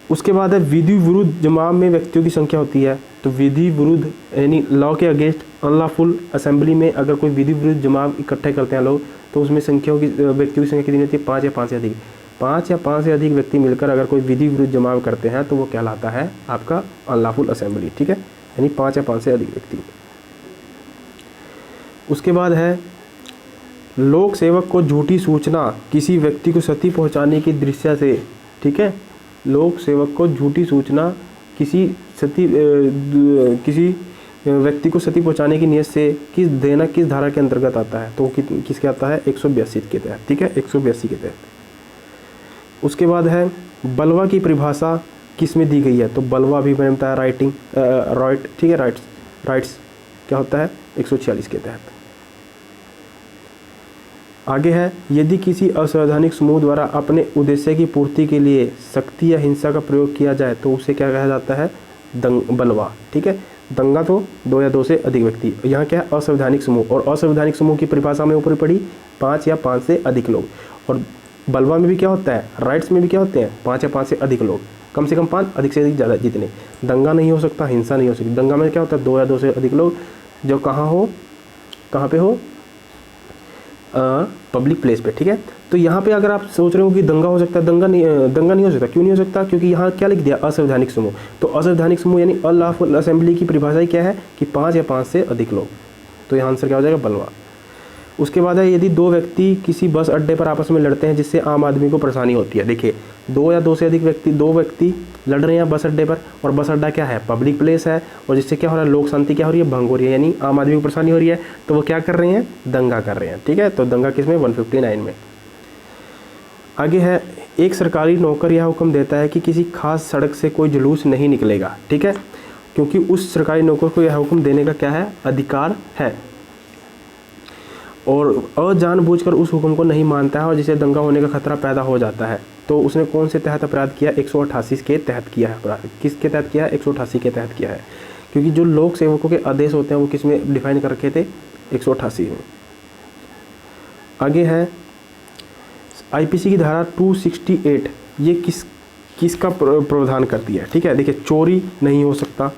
उसके बाद है विधि विरुद्ध जमाव में व्यक्तियों की संख्या होती है। तो विधि विरुद्ध यानी लॉ के अगेंस्ट अनलॉफुल असेंबली में अगर कोई विधि विरुद्ध जमाव इकट्ठे करते हैं लोग, तो उसमें संख्याओं की, व्यक्तियों की संख्या कितनी होती है, 5 या 5 से अधिक। 5 या 5 से अधिक व्यक्ति मिलकर अगर कोई विधि विरुद्ध जमाव करते हैं तो वो कहलाता है आपका अनलॉफुल असेंबली, ठीक है, यानी 5 या 5 से अधिक व्यक्ति। उसके बाद है लोक सेवक को झूठी सूचना किसी व्यक्ति को क्षति पहुंचाने की दृष्टि से, ठीक है, लोक सेवक को झूठी सूचना किसी व्यक्ति को क्षति पहुंचाने की नीयत से किस देना किस धारा के अंतर्गत आता है, तो किसके आता है, 182 के तहत, ठीक है, 182 के तहत। उसके बाद है बलवा की परिभाषा किस में दी गई है, तो बलवा भी मैंने बताया राइटिंग, राइट, ठीक है, राइट्स क्या होता है, 146 के तहत। आगे है यदि किसी असंवैधानिक समूह द्वारा अपने उद्देश्य की पूर्ति के लिए शक्ति या हिंसा का प्रयोग किया जाए तो उसे क्या कहा जाता है, बलवा, ठीक है। दंगा तो 2 या 2 से अधिक व्यक्ति, यहाँ क्या है, असंवैधानिक समूह, और असंवैधानिक समूह की परिभाषा में ऊपर पड़ी 5 या 5 से अधिक लोग, और बलवा में भी क्या होता है, राइट्स में भी क्या होते हैं, 5 या 5 से अधिक लोग, कम से कम 5, अधिक से अधिक ज़्यादा जितने। दंगा नहीं हो सकता, हिंसा नहीं हो सकती। दंगा में क्या होता है, 2 या 2 से अधिक लोग, जो कहाँ पे हो, पब्लिक प्लेस पे, ठीक है। तो यहाँ पे अगर आप सोच रहे हो कि दंगा हो सकता है, दंगा नहीं हो सकता। क्यों नहीं हो सकता, क्योंकि यहाँ क्या लिख दिया, असंवैधानिक समूह। तो असंवैधानिक समूह यानी अनलॉफुल असेंबली की परिभाषा क्या है कि 5 या 5 से अधिक लोग, तो यहाँ आंसर क्या हो जाएगा, बलवा। उसके बाद है यदि 2 व्यक्ति किसी बस अड्डे पर आपस में लड़ते हैं जिससे आम आदमी को परेशानी होती है। देखिए 2 या 2 से अधिक व्यक्ति, 2 व्यक्ति लड़ रहे हैं बस अड्डे पर, और बस अड्डा क्या है, पब्लिक प्लेस है, और जिससे क्या हो रहा है, लोक शांति क्या हो रही है, भंग हो रही है, यानी आम आदमी को परेशानी हो रही है, तो वो क्या कर रहे हैं, दंगा कर रहे हैं, ठीक है। तो दंगा किस में, 159 में। आगे है एक सरकारी नौकर यह हुक्म देता है कि किसी खास सड़क से कोई जुलूस नहीं निकलेगा, ठीक है, क्योंकि उस सरकारी नौकर को यह हुक्म देने का क्या है, अधिकार है, और अजानबूझकर उस हुक्म को नहीं मानता है और जिसे दंगा होने का खतरा पैदा हो जाता है, तो उसने कौन से तहत अपराध किया, 188 के तहत किया है अपराध। किसके तहत किया है, 188 के तहत किया है, क्योंकि जो लोक सेवकों के आदेश होते हैं वो किस में डिफाइन कर रखे थे, 188 में। आगे है आईपीसी की धारा 268, ये किसका प्रावधान करती है, ठीक है। देखिए चोरी नहीं हो सकता,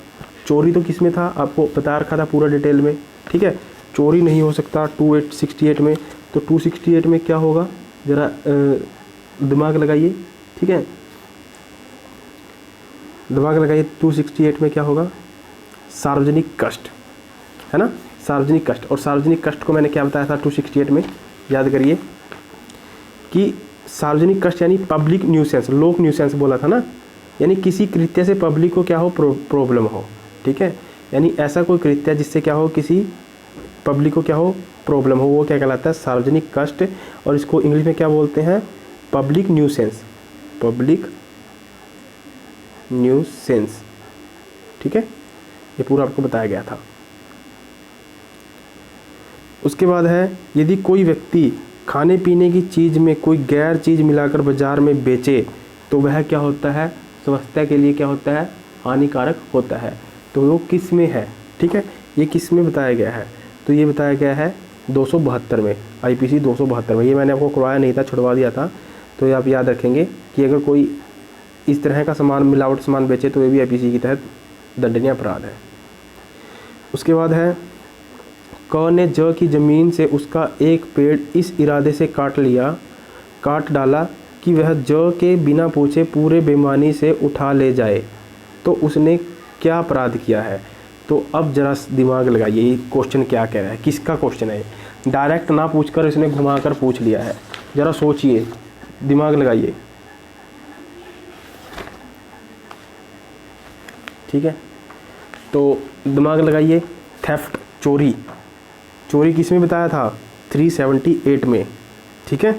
चोरी तो किस में था, आपको बता रखा था पूरा डिटेल में, ठीक है। चोरी नहीं हो सकता 268 में, तो 268 में क्या होगा, ज़रा दिमाग लगाइए, ठीक है, दिमाग लगाइए। 268 में क्या होगा, सार्वजनिक कष्ट, है ना, सार्वजनिक कष्ट। और सार्वजनिक कष्ट को मैंने क्या बताया था 268 में, याद करिए कि सार्वजनिक कष्ट यानी पब्लिक न्यूसेंस, लोक न्यूसेंस बोला था ना, यानी किसी कृत्य से पब्लिक को क्या हो, प्रॉब्लम हो, ठीक है, यानी ऐसा कोई कृत्य जिससे क्या हो, किसी पब्लिक को क्या हो, प्रॉब्लम हो, वो क्या कहलाता है, सार्वजनिक कष्ट। और इसको इंग्लिश में क्या बोलते हैं, पब्लिक न्यूसेंस, पब्लिक न्यूसेंस, ठीक है, ये पूरा आपको बताया गया था। उसके बाद है, यदि कोई व्यक्ति खाने पीने की चीज़ में कोई गैर चीज़ मिलाकर बाजार में बेचे तो वह क्या होता है, स्वास्थ्य के लिए क्या होता है, हानिकारक होता है। तो वो किस में है, ठीक है, ये किस में बताया गया है, तो ये बताया गया है 272 में, IPC 272 में। ये मैंने आपको करवाया नहीं था, छुड़वा दिया था, तो ये आप याद रखेंगे कि अगर कोई इस तरह का सामान, मिलावट सामान बेचे तो ये भी IPC के तहत दंडनीय अपराध है। उसके बाद है, क ने ज की ज़मीन से उसका एक पेड़ इस इरादे से काट डाला कि वह ज के बिना पूछे पूरे बेईमानी से उठा ले जाए, तो उसने क्या अपराध किया है। तो अब ज़रा दिमाग लगाइए, ये क्वेश्चन क्या कह रहा है, किसका क्वेश्चन है, डायरेक्ट ना पूछकर इसने घुमा कर पूछ लिया है। ज़रा सोचिए, दिमाग लगाइए, ठीक है, तो दिमाग लगाइए। थेफ्ट, चोरी, चोरी किस में बताया था, 378 में, ठीक है,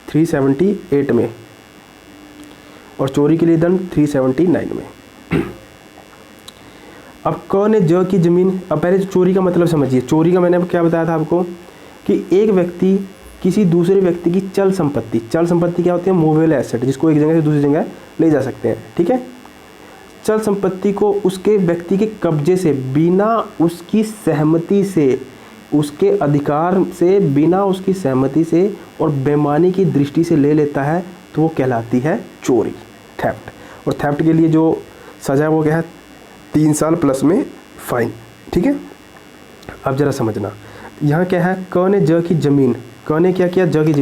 378 में, और चोरी के लिए दंड 379 में। अब क ने ज की ज़मीन, अब पहले चोरी का मतलब समझिए। चोरी का मैंने अब क्या बताया था आपको कि एक व्यक्ति किसी दूसरे व्यक्ति की चल संपत्ति क्या होती है, मूवेबल एसेट, जिसको एक जगह से दूसरी जगह ले जा सकते हैं, ठीक है, चल संपत्ति को उसके व्यक्ति के कब्जे से बिना उसकी सहमति से, उसके अधिकार से बिना उसकी सहमति से और बेईमानी की दृष्टि से ले लेता है, तो वो कहलाती है चोरी, थेफ्ट। और थेफ्ट के लिए जो सज़ा है वो क्या है, 3 साल प्लस में फाइन, ठीक है। अब ज़रा समझना, यहाँ क्या है, क ने ज की ज़मीन, क ने क्या किया, ज की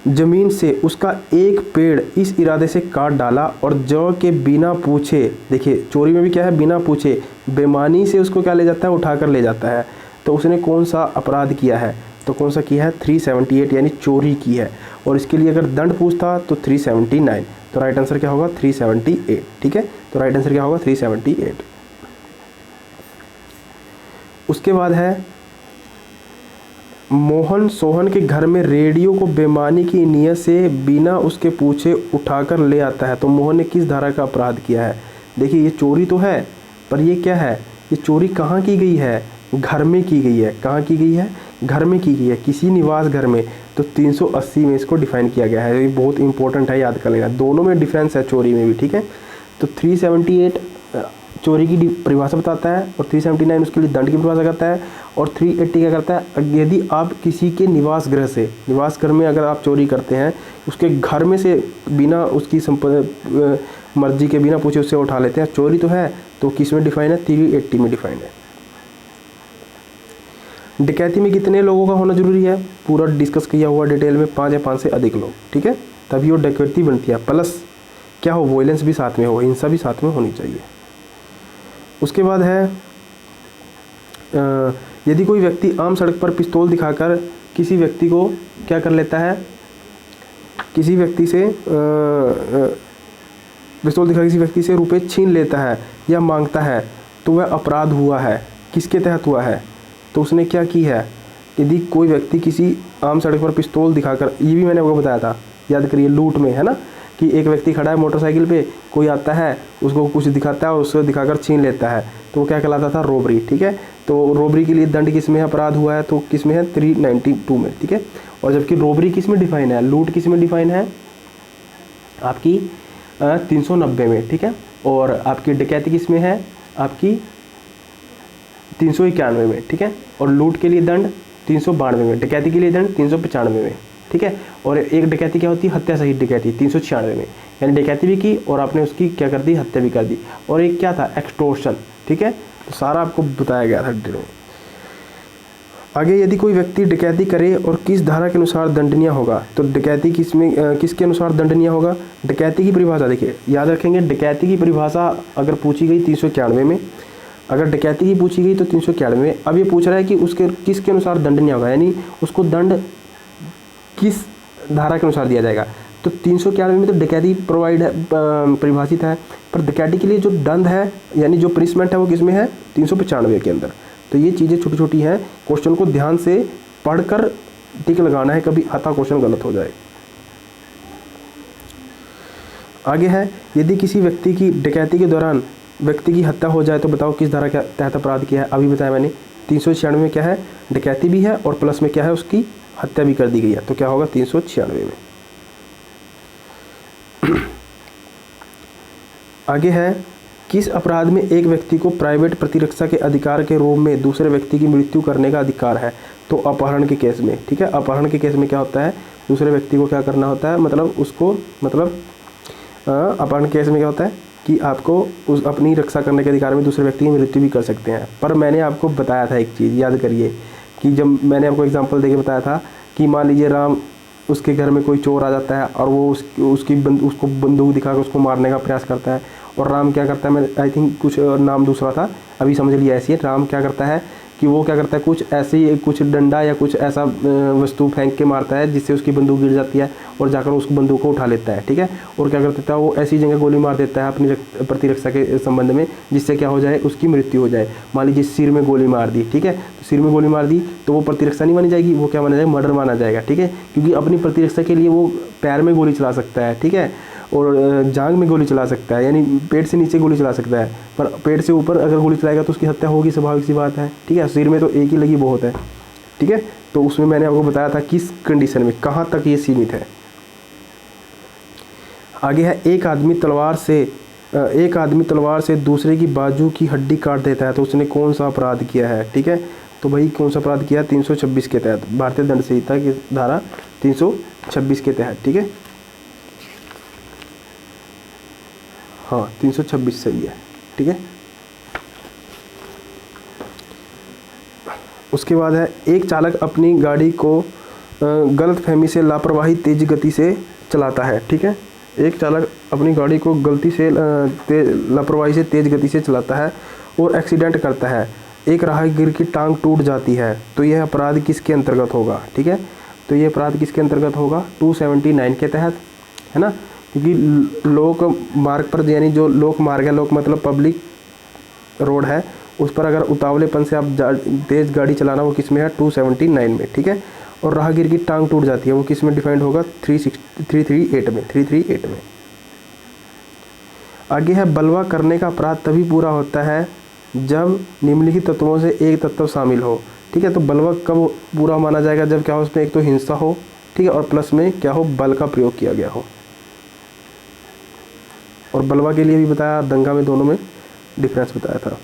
ज़मीन से उसका एक पेड़ इस इरादे से काट डाला और ज के बिना पूछे, देखिए चोरी में भी क्या है, बिना पूछे बेईमानी से उसको क्या ले जाता है, उठा कर ले जाता है। तो उसने कौन सा अपराध किया है, तो कौन सा किया है, 378 यानी चोरी की है। और इसके लिए अगर दंड पूछता तो 379, तो राइट आंसर क्या होगा, 378, ठीक है, तो राइट आंसर क्या होगा, 378। उसके बाद है, मोहन सोहन के घर में रेडियो को बेईमानी की नीयत से बिना उसके पूछे उठाकर ले आता है, तो मोहन ने किस धारा का अपराध किया है। देखिए ये चोरी तो है, पर ये क्या है, ये चोरी कहाँ की गई है, घर में की गई है। कहाँ की गई है, घर में की गई है, किसी निवास घर में। तो 380 में इसको डिफाइन किया गया है, ये बहुत इंपॉर्टेंट है, याद कर लेना, दोनों में डिफरेंस है चोरी में भी, ठीक है। तो 378 चोरी की परिभाषा बताता है और 379 उसके लिए दंड की परिभाषा करता है। और 380 क्या करता है, यदि आप किसी के निवास गृह से, निवास घर में अगर आप चोरी करते हैं, उसके घर में से बिना उसकी मर्जी के, बिना पूछे उससे उठा लेते हैं, चोरी तो है। तो किस में डिफाइन है, 380 में डिफाइन है। डकैती में कितने लोगों का होना जरूरी है, पूरा डिस्कस किया हुआ डिटेल में, 5 या 5 से अधिक लोग, ठीक है, तभी वो डकैती बनती है। प्लस क्या हो, वॉयलेंस भी साथ में हो, हिंसा भी साथ में होनी चाहिए। उसके बाद है, यदि कोई व्यक्ति आम सड़क पर पिस्तौल दिखाकर किसी व्यक्ति को क्या कर लेता है, किसी व्यक्ति से पिस्तौल दिखा किसी व्यक्ति से रुपए छीन लेता है या मांगता है, तो वह अपराध हुआ है, किसके तहत हुआ है, तो उसने क्या की है। यदि कोई व्यक्ति किसी आम सड़क पर पिस्तौल दिखाकर, ये भी मैंने आपको बताया था, याद करिए, लूट में, है ना, कि एक व्यक्ति खड़ा है मोटरसाइकिल पे, कोई आता है उसको कुछ दिखाता है और उसको दिखाकर छीन लेता है, तो वो क्या कहलाता था, रोबरी, ठीक है। तो रोबरी के लिए दंड किस में अपराध हुआ है, तो किस में है, 392 में, ठीक है। और जबकि रोबरी किस में डिफाइन है, लूट किस में डिफाइन है, आपकी 390 में, ठीक है। और आपकी डकैती किस में है, आपकी 391 में, ठीक है। और लूट के लिए दंड 392 में, डकैती के लिए दंड 395 में, ठीक है। और एक डकैती क्या होती है, हत्या सहित डकैती 396 में, यानी डकैती भी की और आपने उसकी क्या कर दी, हत्या भी कर दी। और एक क्या था, एक्सटॉर्शन, ठीक है। तो सारा आपको बताया गया था डिटेल में। आगे, यदि कोई व्यक्ति डकैती करे और किस धारा के अनुसार दंडनीय होगा, तो डकैती किसके अनुसार दंडनीय होगा? डकैती की परिभाषा देखिए, याद रखेंगे, डकैती की परिभाषा अगर पूछी गई 391 में, अगर डकैती की पूछी गई तो 391 में। अब ये पूछ रहा है कि उसके किसके अनुसार दंडनीय होगा, यानी उसको दंड किस धारा के अनुसार दिया जाएगा। तो 391 में तो डकैती परिभाषित है, पर डकैती के लिए जो दंड है यानी जो पनिशमेंट है वो किस में है? 395 के अंदर। तो ये चीज़ें छोटी छोटी हैं, क्वेश्चन को ध्यान से पढ़कर टिक लगाना है, कभी आता क्वेश्चन गलत हो जाए। आगे है, यदि किसी व्यक्ति की डकैती के दौरान व्यक्ति की हत्या हो जाए तो बताओ किस धारा के तहत अपराध किया है? अभी बताया मैंने, 396 में क्या है? डकैती भी है और प्लस में क्या है? उसकी हत्या भी कर दी गई है, तो क्या होगा? 396 में। आगे है, किस अपराध में एक व्यक्ति को प्राइवेट प्रतिरक्षा के अधिकार के रूप में दूसरे व्यक्ति की मृत्यु करने का अधिकार है? तो अपहरण के केस में, ठीक है। अपहरण के केस में क्या होता है? दूसरे व्यक्ति को क्या करना होता है, अपहरण केस में क्या होता है कि आपको उस अपनी रक्षा करने के अधिकार में दूसरे व्यक्ति की मृत्यु भी कर सकते हैं। पर मैंने आपको बताया था एक चीज़, याद करिए, कि जब मैंने आपको एग्जांपल देके बताया था कि मान लीजिए राम, उसके घर में कोई चोर आ जाता है और वो उसको बंदूक दिखाकर उसको मारने का प्रयास करता है, और राम क्या करता है, मैं आई थिंक कुछ नाम दूसरा था, अभी समझ लिया ऐसी है। राम क्या करता है कि वो क्या करता है, कुछ डंडा या कुछ ऐसा वस्तु फेंक के मारता है जिससे उसकी बंदूक गिर जाती है, और जाकर उस बंदूक को उठा लेता है, ठीक है। और क्या करता है, वो ऐसी जगह गोली मार देता है अपनी प्रतिरक्षा के संबंध में, जिससे क्या हो जाए, उसकी मृत्यु हो जाए। मान लीजिए सिर में गोली मार दी, ठीक है, तो सिर में गोली मार दी तो वो प्रतिरक्षा नहीं मानी जाएगी, वो क्या माना जाएगा? मर्डर माना जाएगा, ठीक है। क्योंकि अपनी प्रतिरक्षा के लिए वो पैर में गोली चला सकता है, ठीक है, और जांग में गोली चला सकता है, यानी पेट से नीचे गोली चला सकता है, पर पेट से ऊपर अगर गोली चलाएगा तो उसकी हत्या होगी, स्वाभाविक सी बात है, ठीक है। सिर में तो एक ही लगी बहुत है, ठीक है। तो उसमें मैंने आपको बताया था किस कंडीशन में, कहाँ तक ये सीमित है। आगे है, एक आदमी तलवार से दूसरे की बाजू की हड्डी काट देता है तो उसने कौन सा अपराध किया है? ठीक है, तो भाई कौन सा अपराध किया? 326 के तहत, भारतीय दंड संहिता की धारा 326 के तहत, ठीक है। हाँ, 326 सही है, ठीक है। उसके बाद है, एक चालक अपनी गाड़ी को गलतफहमी से लापरवाही तेज गति से चलाता है, ठीक है। एक चालक अपनी गाड़ी को लापरवाही से तेज गति से चलाता है और एक्सीडेंट करता है, एक राहगीर की टांग टूट जाती है, तो यह अपराध किसके अंतर्गत होगा? ठीक है, तो यह अपराध किसके अंतर्गत होगा? 279 के तहत, है ना। क्योंकि लोक मार्ग पर, यानी जो लोक मार्ग है, लोक मतलब पब्लिक रोड है, उस पर अगर उतावलेपन से आप तेज़ गाड़ी चलाना, वो किस में है? 279 में, ठीक है। और राहगीर की टांग टूट जाती है, वो किस में डिफाइंड होगा? 338 में। आगे है, बलवा करने का अपराध तभी पूरा होता है जब निम्नलिखित तत्वों से एक तत्व शामिल हो, ठीक है। तो बलवा कब पूरा माना जाएगा? जब क्या हो, उसमें एक तो हिंसा हो, ठीक है, और प्लस में क्या हो? बल का प्रयोग किया गया हो। और बलवा के लिए भी बताया, दंगा में, दोनों में डिफरेंस बताया था।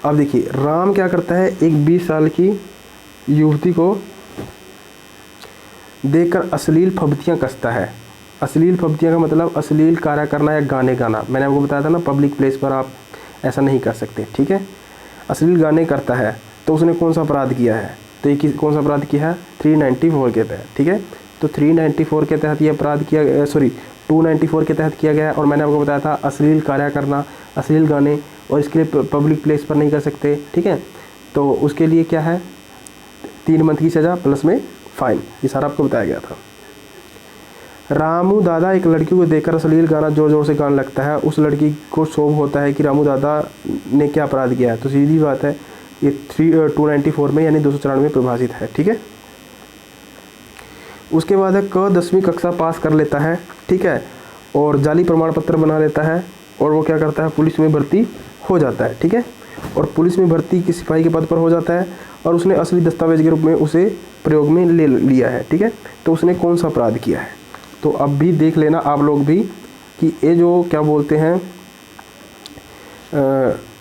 अब देखिए, राम क्या करता है, एक 20 साल की युवती को देखकर अश्लील फब्तियाँ कसता है। अश्लील फब्तियाँ का मतलब अश्लील कार्य करना या गाने गाना। मैंने आपको बताया था ना, पब्लिक प्लेस पर आप ऐसा नहीं कर सकते, ठीक है। अश्लील गाने करता है, तो उसने कौन सा अपराध किया है? तो ये कौन सा अपराध किया है? 394 के तहत, ठीक है। तो 394 के तहत ये अपराध किया, 294 के तहत किया गया है। और मैंने आपको बताया था, अश्लील कार्य करना, अश्लील गाने, और इसके लिए पब्लिक प्लेस पर नहीं कर सकते, ठीक है। तो उसके लिए क्या है? 3 मंथ की सज़ा प्लस में फाइन, ये सारा आपको बताया गया था। रामू दादा एक लड़की को देखकर अश्लील गाना जोर जोर से गाने लगता है, उस लड़की को शोभ होता है कि रामू दादा ने क्या अपराध किया है? तो सीधी बात है, ये 294 में यानी 294 में प्रभाषित है, ठीक है। उसके बाद है, क 10वीं कक्षा पास कर लेता है, ठीक है, और जाली प्रमाण पत्र बना लेता है, और वो क्या करता है? पुलिस में भर्ती हो जाता है, ठीक है। और पुलिस में भर्ती की सिपाही के पद पर हो जाता है, और उसने असली दस्तावेज के रूप में उसे प्रयोग में ले लिया है, ठीक है। तो उसने कौन सा अपराध किया है? तो अब भी देख लेना आप लोग भी कि ये जो क्या बोलते हैं,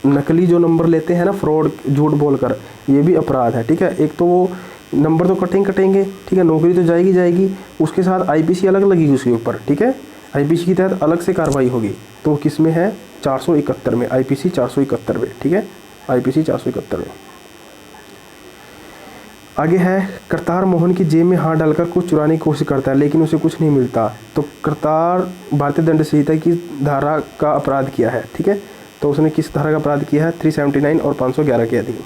नकली जो नंबर लेते हैं ना, फ्रॉड, झूठ बोलकर, ये भी अपराध है, ठीक है। एक तो वो नंबर तो कटेंगे, ठीक है, नौकरी तो जाएगी, उसके साथ आईपीसी अलग लगेगी उसके ऊपर, ठीक है। आईपीसी के तहत अलग से कार्रवाई होगी, तो किस में है? 471 में, आईपीसी 471 में, ठीक है, आईपीसी 471 में। आगे है, करतार मोहन की जेब में हाथ डालकर कुछ चुराने की कोशिश करता है लेकिन उसे कुछ नहीं मिलता। तो करतार भारतीय दंड संहिता की धारा का अपराध किया है, ठीक है। तो उसने किस धारा का अपराध किया है? 379 और 511 के अधीन।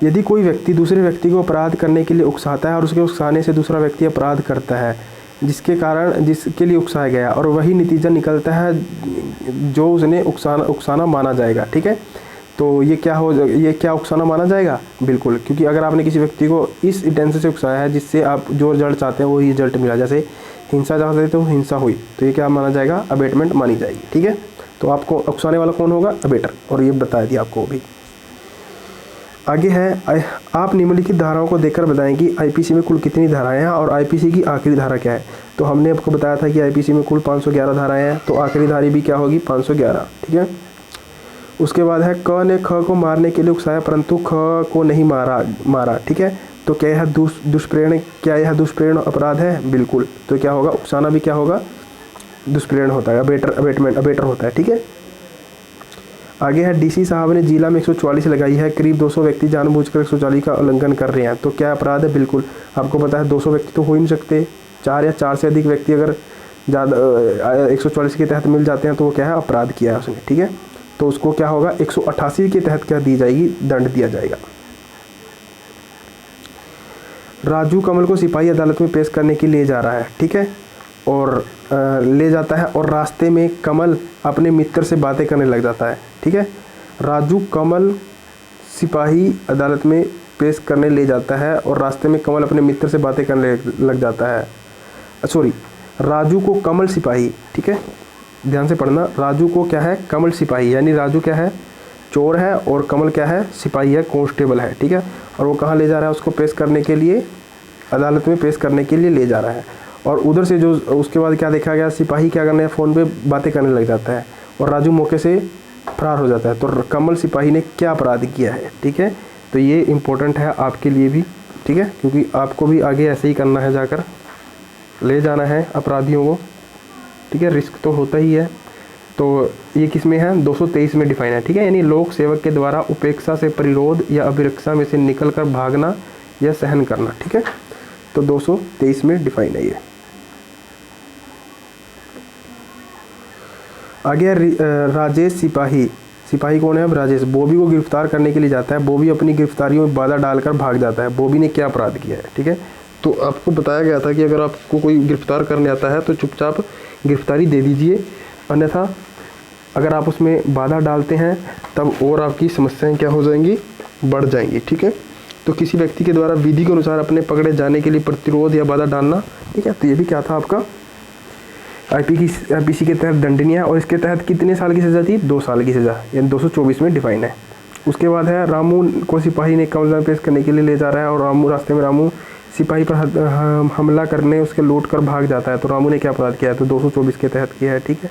यदि कोई व्यक्ति दूसरे व्यक्ति को अपराध करने के लिए उकसाता है और उसके उकसाने से दूसरा व्यक्ति अपराध करता है जिसके लिए उकसाया गया और वही नतीजा निकलता है जो उसने उकसाना माना जाएगा, ठीक है। तो ये क्या उकसाना माना जाएगा? बिल्कुल, क्योंकि अगर आपने किसी व्यक्ति को इस इंटेंशन से उकसाया है जिससे आप जो रिजल्ट चाहते हैं वही रिजल्ट मिला, जैसे हिंसा चाहते थे तो हिंसा हुई, तो ये क्या माना जाएगा? अबेटमेंट मानी जाएगी, ठीक है। तो आपको उकसाने वाला कौन होगा? अबेटर, और ये बता दिया आपको भी। आगे है, आप निम्नलिखित धाराओं को देखकर बताएं कि आईपीसी में कुल कितनी धाराएं हैं और आईपीसी की आखिरी धारा क्या है। तो हमने आपको बताया था कि आईपीसी में कुल 511 धाराएं हैं, तो आखिरी धारा भी क्या होगी? 511, ठीक है। उसके बाद है, क ने ख को मारने के लिए उकसाया परंतु ख को नहीं मारा, ठीक है। तो क्या यह दुष्प्रेरण अपराध है? बिल्कुल। तो क्या होगा? उकसाना भी क्या होगा? दुष्प्रेरण होता है, अबेटर होता है, ठीक है। आगे है, डीसी साहब ने जिला में 144 लगाई है, करीब 200 व्यक्ति जानबूझकर 140 का उल्लंघन कर रहे हैं, तो क्या अपराध है? बिल्कुल। आपको पता है 200 व्यक्ति तो हो ही नहीं सकते, 4 या 4 से अधिक व्यक्ति अगर ज़्यादा 144 के तहत मिल जाते हैं तो वो क्या है? अपराध किया है उसने, ठीक है। तो उसको क्या होगा? 188 के तहत क्या दी जाएगी? दंड दिया जाएगा। राजू कमल को सिपाही अदालत में पेश करने के लिए जा रहा है, ठीक है, और ले जाता है और रास्ते में कमल अपने मित्र से बातें करने लग जाता है, ठीक है। राजू कमल सिपाही अदालत में पेश करने ले जाता है और रास्ते में कमल अपने मित्र से बातें करने लग जाता है। राजू को कमल सिपाही, ठीक है, ध्यान से पढ़ना। राजू को क्या है? कमल सिपाही, यानी राजू क्या है? चोर है और कमल क्या है? सिपाही है, कांस्टेबल है, ठीक है। और वो कहाँ ले जा रहा है? उसको पेश करने के लिए, अदालत में पेश करने के लिए ले जा रहा है। और उधर से जो उसके बाद क्या देखा गया? सिपाही क्या करने फ़ोन पे बातें करने लग जाता है और राजू मौके से फरार हो जाता है। तो कमल सिपाही ने क्या अपराध किया है, ठीक है। तो ये इम्पोर्टेंट है आपके लिए भी, ठीक है, क्योंकि आपको भी आगे ऐसे ही करना है, जाकर ले जाना है अपराधियों को, ठीक है। रिस्क तो होता ही है। तो ये किस में है? 223 में डिफाइन है, ठीक है। यानी लोक सेवक के द्वारा उपेक्षा से परिरोध या अभिरक्षा में से निकलकर भागना या सहन करना, ठीक है। तो 223 में डिफाइन है ये। आगे राजेश सिपाही कौन है? अब राजेश बॉबी को गिरफ्तार करने के लिए जाता है। बॉबी अपनी गिरफ्तारियों में बाधा डालकर भाग जाता है। बॉबी ने क्या अपराध किया है, ठीक है। तो आपको बताया गया था कि अगर आपको कोई गिरफ्तार करने आता है तो चुपचाप गिरफ्तारी दे दीजिए, अन्यथा अगर आप उसमें बाधा डालते हैं तब और आपकी समस्याएं क्या हो जाएंगी? बढ़ जाएंगी, ठीक है। तो किसी व्यक्ति के द्वारा विधि के अनुसार अपने पकड़े जाने के लिए प्रतिरोध या बाधा डालना, ठीक है। तो ये भी क्या था? आपका आईपीसी के तहत दंडनीय है और इसके तहत कितने साल की सज़ा थी? 2 साल की सज़ा, यानी 224 में डिफाइन है। उसके बाद है, रामू को सिपाही ने कमल में पेश करने के लिए ले जा रहा है और रास्ते में रामू सिपाही पर हमला करने उसके लौट कर भाग जाता है। तो रामू ने क्या अपराध किया है? तो 224 के तहत किया है, ठीक है।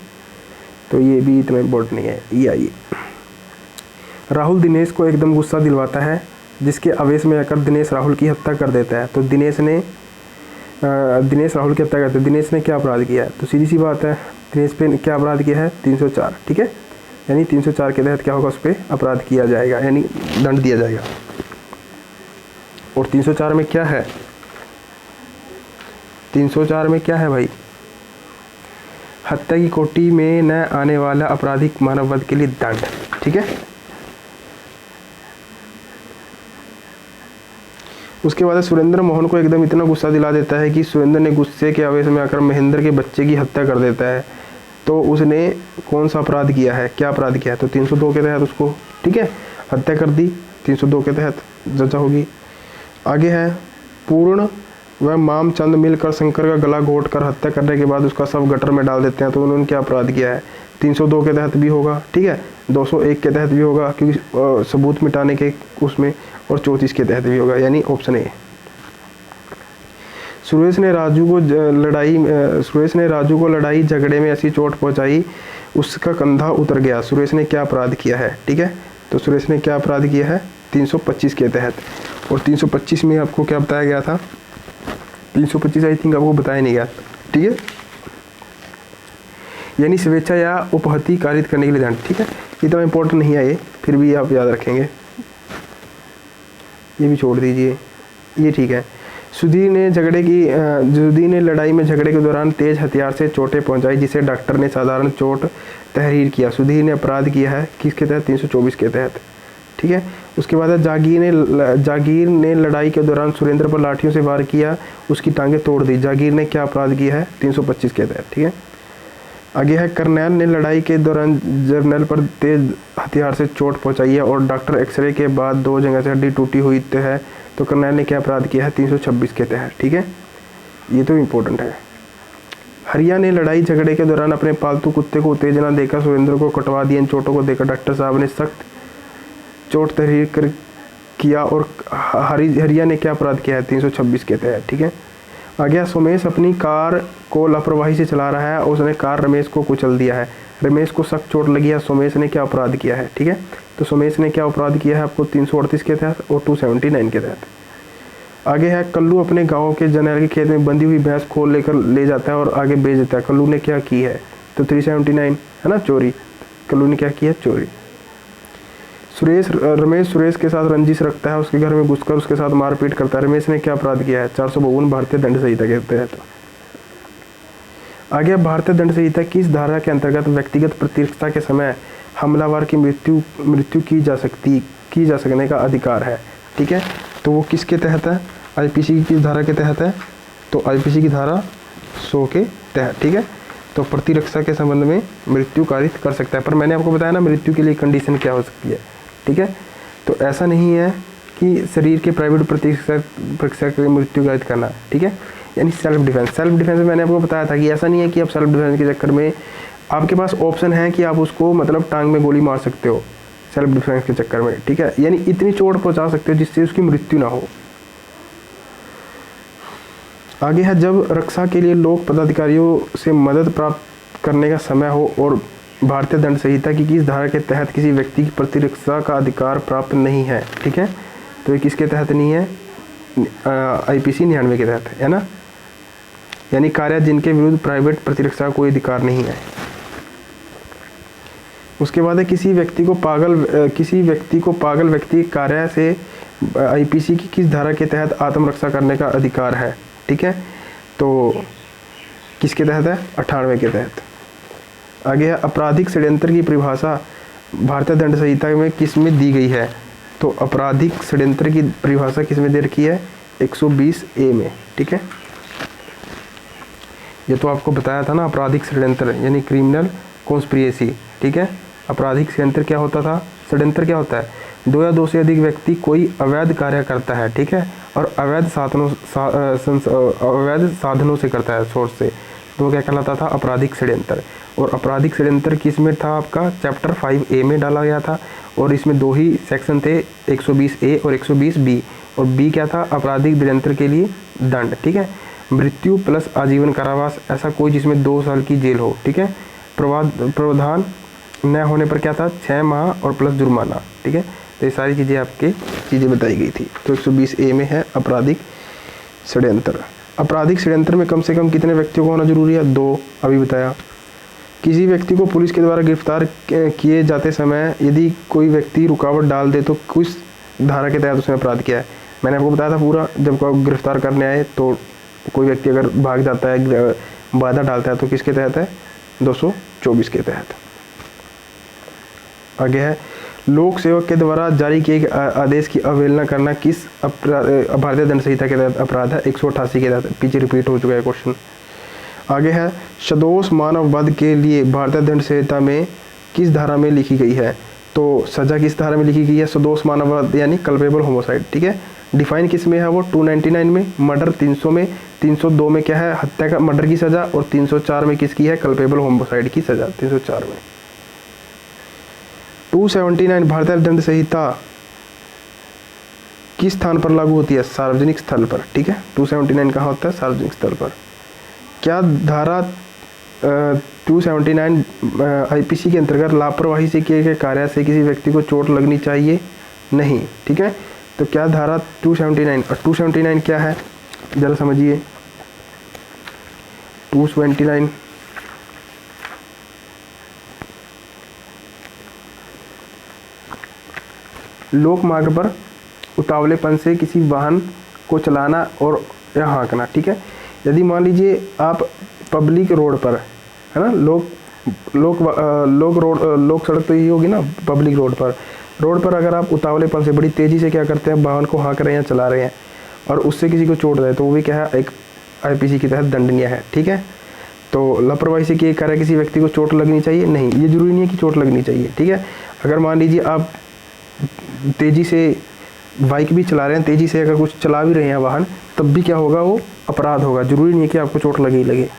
तो ये भी इतना इम्पोर्टेंट नहीं है। ये आइए, राहुल दिनेश को एकदम गुस्सा दिलवाता है जिसके आवेश में आकर दिनेश राहुल की हत्या कर देता है। तो दिनेश राहुल की हत्या करते हैं। दिनेश ने क्या अपराध किया है? तो सीधी सी बात है, दिनेश पे क्या अपराध किया है? 304, ठीक है। यानी 304 के तहत क्या होगा? उस पर अपराध किया जाएगा, यानी दंड दिया जाएगा। और 304 में क्या है? 304 में क्या है भाई? हत्या की कोटि में न आने वाला आपराधिक मानववध के लिए दंड, ठीक है। उसके बाद सुरेंद्र मोहन को एकदम इतना गुस्सा दिला देता है कि सुरेंद्र ने गुस्से के आवेश में आकर महेंद्र के बच्चे की हत्या कर देता है। तो उसने कौन सा अपराध किया है? क्या अपराध किया है? तो 302 के तहत उसको, ठीक है, हत्या कर दी, 302 के तहत सजा होगी। आगे है, पूर्ण व मामचंद मिलकर शंकर का गला घोट कर हत्या करने के बाद उसका शव गटर में डाल देते हैं। तो उन्होंने क्या अपराध किया है? 302 के तहत भी होगा, ठीक है, 201 के तहत भी होगा क्योंकि सबूत मिटाने के उसमें, और 34 के तहत भी होगा, यानी ऑप्शन ए। सुरेश ने राजू को लड़ाई झगड़े में ऐसी चोट पहुंचाई उसका कंधा उतर गया। सुरेश ने क्या अपराध किया है? ठीक है, तो सुरेश ने क्या अपराध किया है? 325 के तहत। और 325 में आपको क्या बताया गया था? 325 आई थिंक आपको बताया नहीं गया, ठीक है, यानी स्वेच्छा या उपहति कारित करने के लिए दंड, ठीक है। इतना इंपॉर्टेंट नहीं है ये, फिर भी आप याद रखेंगे। ये भी छोड़ दीजिए, ये ठीक है। सुधीर ने लड़ाई में झगड़े के दौरान तेज हथियार से चोटें पहुंचाई जिसे डॉक्टर ने साधारण चोट तहरीर किया। सुधीर ने अपराध किया है किसके तहत? 324 के तहत, ठीक है। उसके बाद है जागीर ने लड़ाई के दौरान सुरेंद्र पर लाठियों से वार किया, उसकी टांगें तोड़ दी। जागीर ने क्या अपराध किया है? 325 के तहत, ठीक है। आगे है करनैल ने लड़ाई के दौरान जर्नल पर तेज हथियार से चोट पहुंचाई है और डॉक्टर एक्सरे के बाद 2 जगह से हड्डी टूटी हुई है, तो करनैल ने क्या अपराध किया है? 326 के तहत, ठीक है। ये तो इम्पोर्टेंट है। हरिया ने लड़ाई झगड़े के दौरान अपने पालतू कुत्ते को उत्तेजना देकर सुरेंद्र को कटवा दिया। इन चोटों को देखकर डॉक्टर साहब ने सख्त चोट तहरीर कर किया और हरिया ने क्या अपराध किया है? 326 के तहत, ठीक है। आगे सोमेश अपनी कार को लापरवाही से चला रहा है, उसने कार रमेश को कुचल दिया है। रमेश को सख्त चोट लगी है, सोमेश ने क्या अपराध किया है? ठीक है, तो सोमेश ने क्या अपराध किया है आपको? 338 के तहत और 279 के तहत। आगे है कल्लू अपने गाँव के जनेल के खेत में बंधी हुई भैंस खोल लेकर ले जाता है और आगे बेच देता है। कल्लू ने क्या की है? तो 379 है ना, चोरी। कल्लू ने क्या किया? चोरी। रमेश सुरेश के साथ रंजिश रखता है, उसके घर में घुसकर उसके साथ मारपीट करता है। रमेश ने क्या अपराध किया है? 452 भारतीय दंड संहिता के तहत। आगे भारतीय दंड संहिता किस धारा के अंतर्गत व्यक्तिगत प्रतिरक्षा के समय हमलावर की मृत्यु की जा सकने का अधिकार है? ठीक है, तो वो किसके तहत है? आईपीसी की किस धारा के तहत है? तो आईपीसी की धारा 100 के तहत, ठीक है। तो प्रतिरक्षा के संबंध में मृत्यु कारित कर सकता है, पर मैंने आपको बताया ना मृत्यु के लिए कंडीशन क्या हो सकती है, ठीक है। तो ऐसा नहीं है कि शरीर के प्राइवेट प्रतिरक्षा की मृत्यु कारित करना, ठीक है, यानी सेल्फ डिफेंस में मैंने आपको बताया था कि ऐसा नहीं है कि आप सेल्फ डिफेंस के चक्कर में आपके पास ऑप्शन है कि आप उसको मतलब टांग में गोली मार सकते हो सेल्फ डिफेंस के चक्कर में, ठीक है, यानी इतनी चोट पहुंचा सकते हो जिससे उसकी मृत्यु ना हो। आगे है जब रक्षा के लिए लोक पदाधिकारियों से मदद प्राप्त करने का समय हो और भारतीय दंड संहिता की किस धारा के तहत किसी व्यक्ति की प्रतिरक्षा का अधिकार प्राप्त नहीं है, ठीक है, तो ये किसके तहत नहीं है? आईपीसी 99 के तहत है ना, यानी कार्य जिनके विरुद्ध प्राइवेट प्रतिरक्षा का कोई अधिकार नहीं है। उसके बाद है किसी व्यक्ति को पागल व्यक्ति कार्य से आईपीसी की किस धारा के तहत आत्मरक्षा करने का अधिकार है, ठीक है, तो किसके तहत है? 98 के तहत। आगे है आपराधिक षड्यंत्र की परिभाषा भारतीय दंड संहिता में किस में दी गई है? तो आपराधिक षड्यंत्र की परिभाषा किस में दे रखी है? 120A में, ठीक है। ये तो आपको बताया था ना, आपराधिक षड्यंत्र यानी क्रिमिनल कॉन्स्पिरेसी, ठीक है। आपराधिक षड्यंत्र क्या होता था? षड्यंत्र क्या होता है? 2 या 2 से अधिक व्यक्ति कोई अवैध कार्य करता है, ठीक है, और अवैध साधनों से करता है, सोर्स से, तो क्या कहलाता था? आपराधिक षड्यंत्र। और आपराधिक षड्यंत्र किस में था आपका? चैप्टर 5A में डाला गया था, और इसमें 2 ही सेक्शन थे, 120A और 120B, और B क्या था? आपराधिक षड्यंत्र के लिए दंड, ठीक है, मृत्यु प्लस आजीवन कारावास, ऐसा कोई जिसमें 2 साल की जेल हो, ठीक है। प्रावधान न होने पर क्या था? 6 माह और प्लस जुर्माना, ठीक है। तो ये सारी चीज़ें बताई गई थी। तो 120A में है आपराधिक षड्यंत्र। आपराधिक षड्यंत्र में कम से कम कितने व्यक्तियों को होना जरूरी है? 2, अभी बताया। किसी व्यक्ति को पुलिस के द्वारा गिरफ्तार किए जाते समय यदि कोई व्यक्ति रुकावट डाल दे तो किस धारा के तहत उसने अपराध किया है? मैंने आपको बताया था पूरा, जब कोई गिरफ्तार करने आए तो कोई व्यक्ति अगर भाग जाता है, बाधा डालता है, तो किसके तहत है? 224 के तहत। आगे है लोक सेवक के द्वारा जारी किए गए आदेश की अवहेलना करना किस भारतीय दंड संहिता के तहत अपराध है? 188 के तहत। पीछे रिपीट हो चुका है क्वेश्चन। आगे है सदोष मानव वध के लिए भारतीय दंड संहिता में किस धारा में लिखी गई है? तो सजा किस धारा में लिखी गई है? सदोष मानव वध यानी कल्पेबल होमोसाइड, ठीक है। डिफाइन किस में है वो? 299 में, मर्डर 300 में, 302 में क्या है? हत्या का मर्डर की सजा, और 304 में किसकी है? कल्पेबल होमोसाइड की सजा, 304 में। 279 भारतीय दंड संहिता किस स्थान पर लागू होती है? सार्वजनिक स्थल पर, ठीक है। 279 कहाँ होता है? सार्वजनिक स्थल पर। क्या धारा 279 आईपीसी के अंतर्गत लापरवाही से किए गए कार्य से किसी व्यक्ति को चोट लगनी चाहिए? नहीं, ठीक है। तो क्या धारा 279 और 279 क्या है जरा समझिए। 229 लोक मार्ग पर उतावलेपन से किसी वाहन को चलाना और या हाँकना, ठीक है। यदि मान लीजिए आप पब्लिक रोड पर, है ना, लोक सड़क तो यही होगी ना, पब्लिक रोड पर अगर आप उतावलेपन से बड़ी तेज़ी से क्या करते हैं, वाहन को हाँक रहे हैं, चला रहे हैं और उससे किसी को चोट दे, तो वो भी क्या है, एक आईपीसी के तहत दंडनीय है, ठीक है। तो लापरवाही से क्या कर रहा है, किसी व्यक्ति को चोट लगनी चाहिए, नहीं, ये जरूरी नहीं है कि चोट लगनी चाहिए, ठीक है। अगर मान लीजिए आप तेज़ी से बाइक भी चला रहे हैं, तेज़ी से अगर कुछ चला भी रहे हैं वाहन, तब भी क्या होगा, वो अपराध होगा, जरूरी नहीं है कि आपको चोट लगे ही लगे।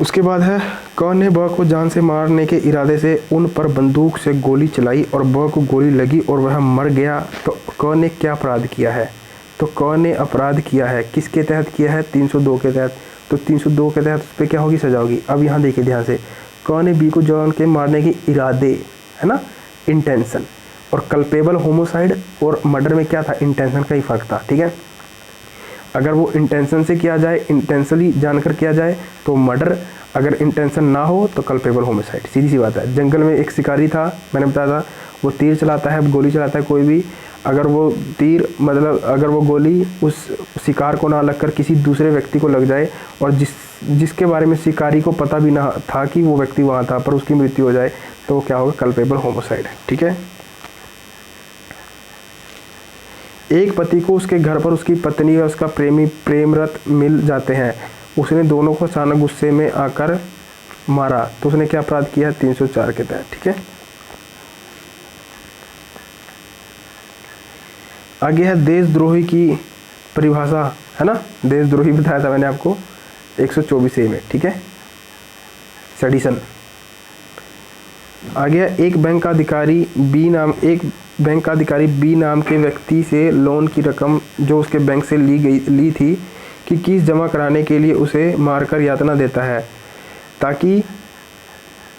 उसके बाद है, कौन ने वह को जान से मारने के इरादे से उन पर बंदूक से गोली चलाई और वह को गोली लगी और वह मर गया, तो कौन ने क्या अपराध किया है। तो कौन ने अपराध किया है, किसके तहत किया है, 302 के तहत। तो 302 के तहत उस पर क्या होगी, सजा होगी। अब यहाँ देखिए ध्यान से, कौन ने बी को जान के मारने के इरादे, है ना, इंटेंशन, और कल्पेबल होमोसाइड और मर्डर में क्या था, इंटेंशन का ही फर्क था, ठीक है। अगर वो इंटेंशन से किया जाए, इंटेंशनली जानकर किया जाए तो मर्डर, अगर इंटेंशन ना हो तो कल्पेबल होमोसाइड, सीधी सी बात है। जंगल में एक शिकारी था, मैंने बताया था, वो तीर चलाता है, गोली चलाता है, कोई भी, अगर वो तीर मतलब अगर वो गोली उस शिकार को ना लगकर किसी दूसरे व्यक्ति को लग जाए और जिसके बारे में शिकारी को पता भी ना था कि वो व्यक्ति वहाँ था, पर उसकी मृत्यु हो जाए, तो वो क्या होगा, कल्पेबल होमोसाइड, ठीक है। एक पति को उसके घर पर उसकी पत्नी और उसका प्रेमी प्रेमरत मिल जाते हैं, उसने दोनों को अचानक गुस्से में आकर मारा, तो उसने क्या अपराध किया, 304 के तहत, ठीक है। आगे है देशद्रोही की परिभाषा, है ना, देशद्रोही बताया था मैंने आपको 124A में, ठीक है, सेडिशन। आगे है, एक बैंक का अधिकारी बी नाम के व्यक्ति से लोन की रकम जो उसके बैंक से ली थी कि किस्त जमा कराने के लिए उसे मारकर यातना देता है ताकि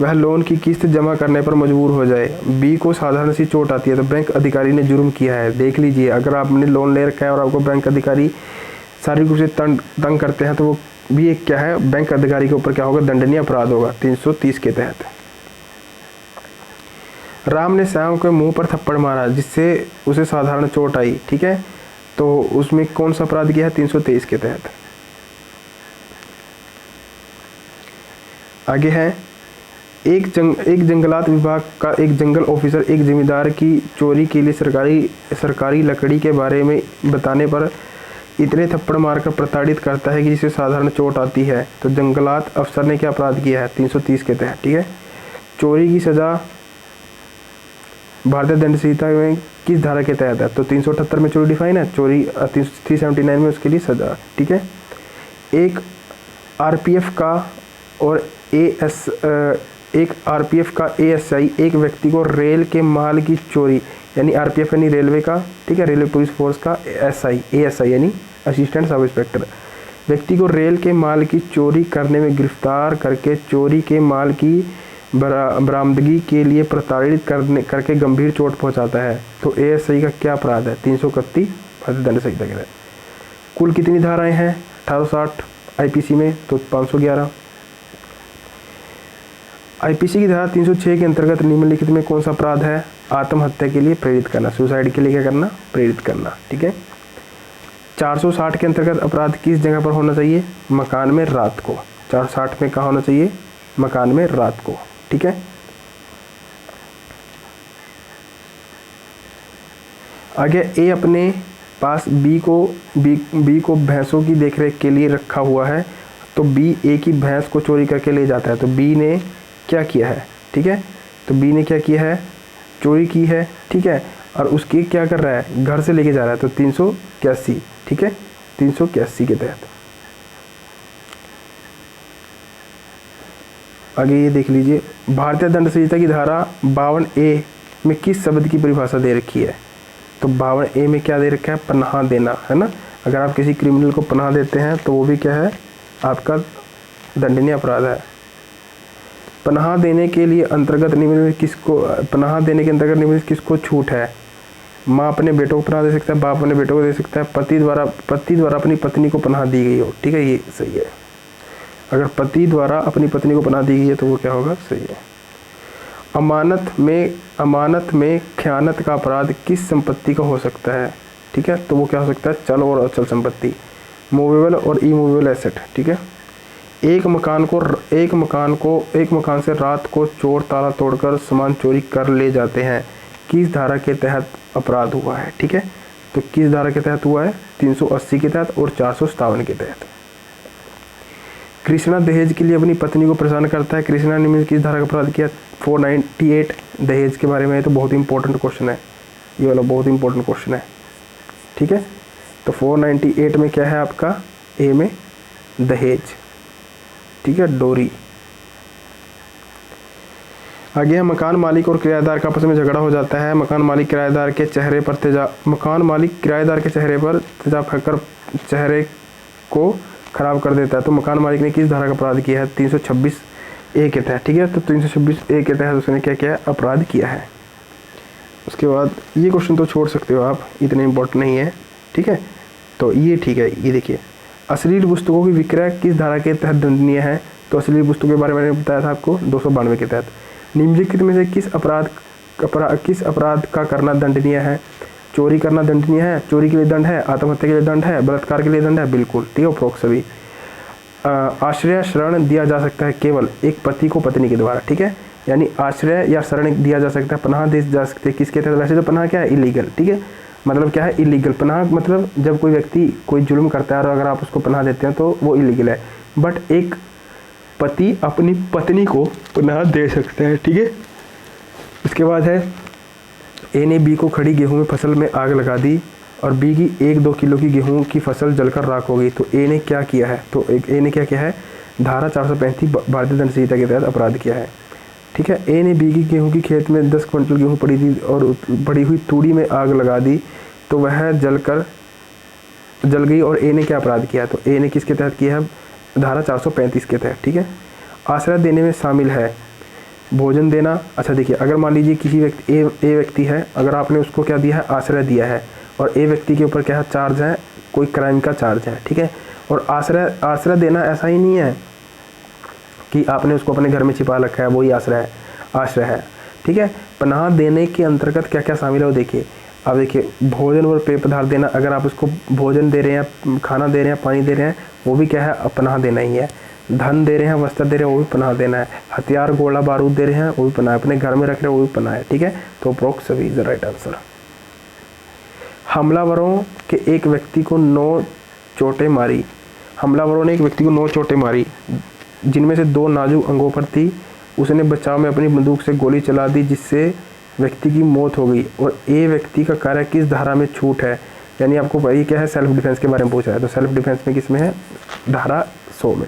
वह लोन की किस्त जमा करने पर मजबूर हो जाए। बी को साधारण सी चोट आती है, तो बैंक अधिकारी ने जुर्म किया है। देख लीजिए, अगर आपने लोन ले रखा है और आपको बैंक अधिकारी शारीरिक रूप से तंग करते हैं, तो वो भी एक क्या है, बैंक अधिकारी के ऊपर क्या होगा, दंडनीय अपराध होगा 330 के तहत। राम ने श्याम के मुंह पर थप्पड़ मारा जिससे उसे साधारण चोट आई, ठीक है, तो उसमें कौन सा अपराध किया है, 323 के तहत। आगे है, एक जंगलात विभाग का एक जंगल ऑफिसर एक जमींदार की चोरी के लिए सरकारी लकड़ी के बारे में बताने पर इतने थप्पड़ मारकर प्रताड़ित करता है कि जिसे साधारण चोट आती है, तो जंगलात अफसर ने क्या अपराध किया है, 330 के तहत, ठीक है। चोरी की सजा भारतीय दंड संहिता में किस धारा के तहत है, तो 378 में चोरी डिफाइन है, चोरी 379 में उसके लिए सजा, ठीक है। एक आरपीएफ का एएसआई एक व्यक्ति को रेल के माल की चोरी, यानी आरपीएफ यानी रेलवे का, ठीक है, रेलवे पुलिस फोर्स का एएसआई यानी असिस्टेंट सब इंस्पेक्टर, व्यक्ति को रेल के माल की चोरी करने में गिरफ्तार करके चोरी के माल की बरामदगी के लिए प्रताड़ित करके गंभीर चोट पहुंचाता है, तो एएसआई का क्या अपराध है, 331 भारतीय दंड संहिता के तहत। कुल कितनी धाराएं हैं, 1860 आईपीसी में, तो 511। आईपीसी की धारा 306 के अंतर्गत निम्नलिखित में कौन सा अपराध है, आत्महत्या के लिए प्रेरित करना, सुसाइड के लिए क्या करना, प्रेरित करना, ठीक है। 460 के अंतर्गत अपराध किस जगह पर होना चाहिए, मकान में रात को, 460 में कहाँ होना चाहिए, मकान में रात को, ठीक है। आगे, ए अपने पास बी को भैंसों की देखरेख के लिए रखा हुआ है, तो बी ए की भैंस को चोरी करके ले जाता है, तो बी ने क्या किया है, ठीक है, तो बी ने क्या किया है, चोरी की है, ठीक है, और उसकी क्या कर रहा है, घर से लेके जा रहा है, तो 381, ठीक है, 381 के तहत। आगे ये देख लीजिए, भारतीय दंड संहिता की धारा 52A में किस शब्द की परिभाषा दे रखी है, तो 52A में क्या दे रखा है, पनाह देना, है ना। अगर आप किसी क्रिमिनल को पनाह देते हैं तो वो भी क्या है, आपका दंडनीय अपराध है। पनाह देने के लिए अंतर्गत निम्नलिखित किसको, पनाह देने के अंतर्गत निम्नलिखित किसको छूट है, माँ अपने बेटों को पनाह दे सकता है, बाप अपने बेटों को दे सकता है, पति द्वारा अपनी पत्नी को पनाह दी गई हो, ठीक है, ये सही है। अगर पति द्वारा अपनी पत्नी को पनाह दी गई है तो वो क्या होगा, सही है। अमानत में खयानत का अपराध किस संपत्ति का हो सकता है? ठीक है, तो वो क्या हो सकता है? चल और अचल संपत्ति, मूवेबल और इमूवेबल एसेट। ठीक है, एक मकान से रात को चोर ताला तोड़कर सामान चोरी कर ले जाते हैं, किस धारा के तहत अपराध हुआ है? ठीक है, तो किस धारा के तहत हुआ है? 380 के तहत और 457 के तहत। कृष्णा दहेज के लिए अपनी पत्नी को परेशान करता है, कृष्णा ने किस धारा का अपराध किया? 498 दहेज के बारे में है, तो बहुत इंपॉर्टेंट क्वेश्चन है ये वाला, बहुत इंपॉर्टेंट क्वेश्चन है। ठीक है, तो 498 में क्या है आपका? ए में दहेज। ठीक है, डोरी। आगे है मकान मालिक और किराएदार का आपस में झगड़ा हो जाता है। मकान मालिक किराएदार के चेहरे पर तेजाब फेंककर चेहरे को खराब कर देता है, तो मकान मालिक ने किस धारा का अपराध किया है? 326 ए के तहत। ठीक है, तो 326 ए के तहत उसने क्या किया? अपराध किया है। उसके बाद ये क्वेश्चन तो छोड़ सकते हो आप, इतने इंपॉर्टेंट नहीं है। ठीक है, तो ये ठीक है। ये देखिए, अश्लील पुस्तकों की विक्रय किस धारा के तहत दंडनीय है? तो अश्लील पुस्तकों के बारे में मैंने बताया था आपको, 292 के तहत। निम्नलिखित में से किस अपराध का करना दंडनीय है? चोरी करना दंडनीय है, चोरी के लिए दंड है, आत्महत्या के लिए दंड है, बलात्कार के लिए दंड है, बिल्कुल। ठीक है, उपरोक्त सभी। आश्रय शरण दिया जा सकता है केवल एक पति को पत्नी के द्वारा। ठीक है, यानी आश्रय या शरण दिया जा सकता है, पनाह दी जा सकती है किसके तहत? वैसे तो पनाह क्या है? इलीगल। ठीक है, मतलब क्या है? इलीगल। पनाह मतलब जब कोई व्यक्ति कोई जुल्म करता है और अगर आप उसको पनाह देते हैं तो वो इलीगल है, बट एक पति अपनी पत्नी को पनाह दे सकता है। ठीक है, इसके बाद है ए ने बी को खड़ी गेहूं में फसल में आग लगा दी और बी की 1-2 किलो की गेहूं की फसल जलकर राख हो गई, तो ए ने क्या किया है? तो ए ने क्या किया है? धारा 435 भारतीय दंड संहिता के तहत अपराध किया है। ठीक है, ए ने बी की गेहूं की खेत में 10 क्विंटल गेहूं पड़ी थी और पड़ी हुई तूड़ी में आग लगा दी, तो वह जल गई और ए ने क्या अपराध किया? तो ए ने किसके तहत किया है? धारा 435 के तहत। ठीक है, आश्रय देने में शामिल है भोजन देना। अच्छा देखिए, अगर मान लीजिए किसी व्यक्ति ए व्यक्ति है, अगर आपने उसको क्या दिया है? आश्रय दिया है, और ए व्यक्ति के ऊपर क्या है? चार्ज है, कोई क्राइम का चार्ज है। ठीक है, और आश्रय देना ऐसा ही नहीं है कि आपने उसको अपने घर में छिपा रखा है, वही आश्रय है। ठीक है, पनाह देने के अंतर्गत क्या क्या शामिल है वो देखिए। अब देखिए, भोजन और पेय पदार्थ देना, अगर आप उसको भोजन दे रहे हैं, खाना दे रहे हैं, पानी दे रहे हैं, वो भी क्या है? पनाह देना ही है। धन दे रहे हैं, वस्त्र दे रहे हैं, वो भी पनाह देना है। हथियार, गोला बारूद दे रहे हैं, वो भी पनाह है। अपने घर में रख रहे हैं, वो भी पनाह है। ठीक है, तो उपरोक्त सभी इज द राइट आंसर। हमलावरों के एक व्यक्ति को 9 चोटें मारी। हमलावरों ने एक व्यक्ति को 9 चोटें मारी, जिनमें से 2 नाजुक अंगों पर थी। उसने बचाव में अपनी बंदूक से गोली चला दी, जिससे व्यक्ति की मौत हो गई, और ए व्यक्ति का कार्य किस धारा में छूट है? यानी आपको ये क्या है? सेल्फ डिफेंस के बारे में पूछा है, तो सेल्फ डिफेंस में किस में है? धारा 100 में।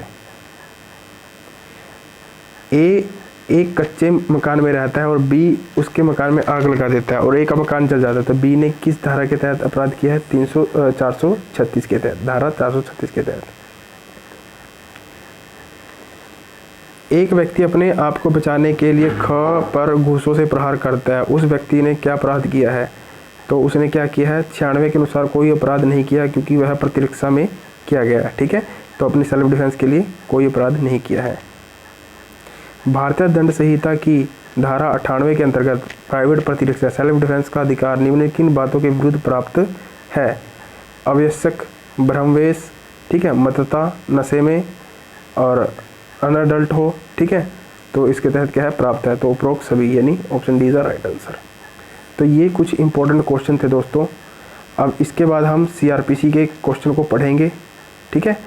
ए एक कच्चे मकान में रहता है और बी उसके मकान में आग लगा देता है और ए का मकान जल जाता है, तो बी ने किस धारा के तहत अपराध किया है? 436 के तहत, धारा 436 के तहत। एक व्यक्ति अपने आप को बचाने के लिए ख पर घूसों से प्रहार करता है, उस व्यक्ति ने क्या अपराध किया है? तो उसने क्या किया है? 96 के अनुसार कोई अपराध नहीं किया, क्योंकि वह प्रतिरक्षा में किया गया है। ठीक है, तो अपनी सेल्फ डिफेंस के लिए कोई अपराध नहीं किया है। भारतीय दंड संहिता की धारा 98 के अंतर्गत प्राइवेट प्रतिरक्षा सेल्फ डिफेंस का अधिकार निम्नलिखित किन बातों के विरुद्ध प्राप्त है? आवश्यक भ्रमवेश, ठीक है, मतता, नशे में और अनअडल्ट हो। ठीक है, तो इसके तहत क्या है? प्राप्त है। तो उपरोक्त सभी, यानी option D is the right answer. तो ये कुछ इंपॉर्टेंट क्वेश्चन थे दोस्तों। अब इसके बाद हम सीआरपीसी के क्वेश्चन को पढ़ेंगे। ठीक है,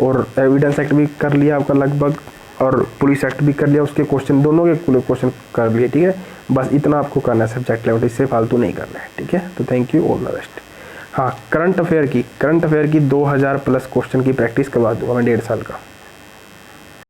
और एविडेंस एक्ट भी कर लिया आपका लगभग, और पुलिस एक्ट भी कर लिया, उसके क्वेश्चन दोनों के क्वेश्चन कर लिए। ठीक है, बस इतना आपको करना है सब्जेक्ट लेवल, इससे फालतू नहीं करना है। ठीक है, तो thank you, all the best. हाँ, करंट अफेयर की 2000 प्लस क्वेश्चन की प्रैक्टिस करवा दूंगा मैं 1.5 साल का।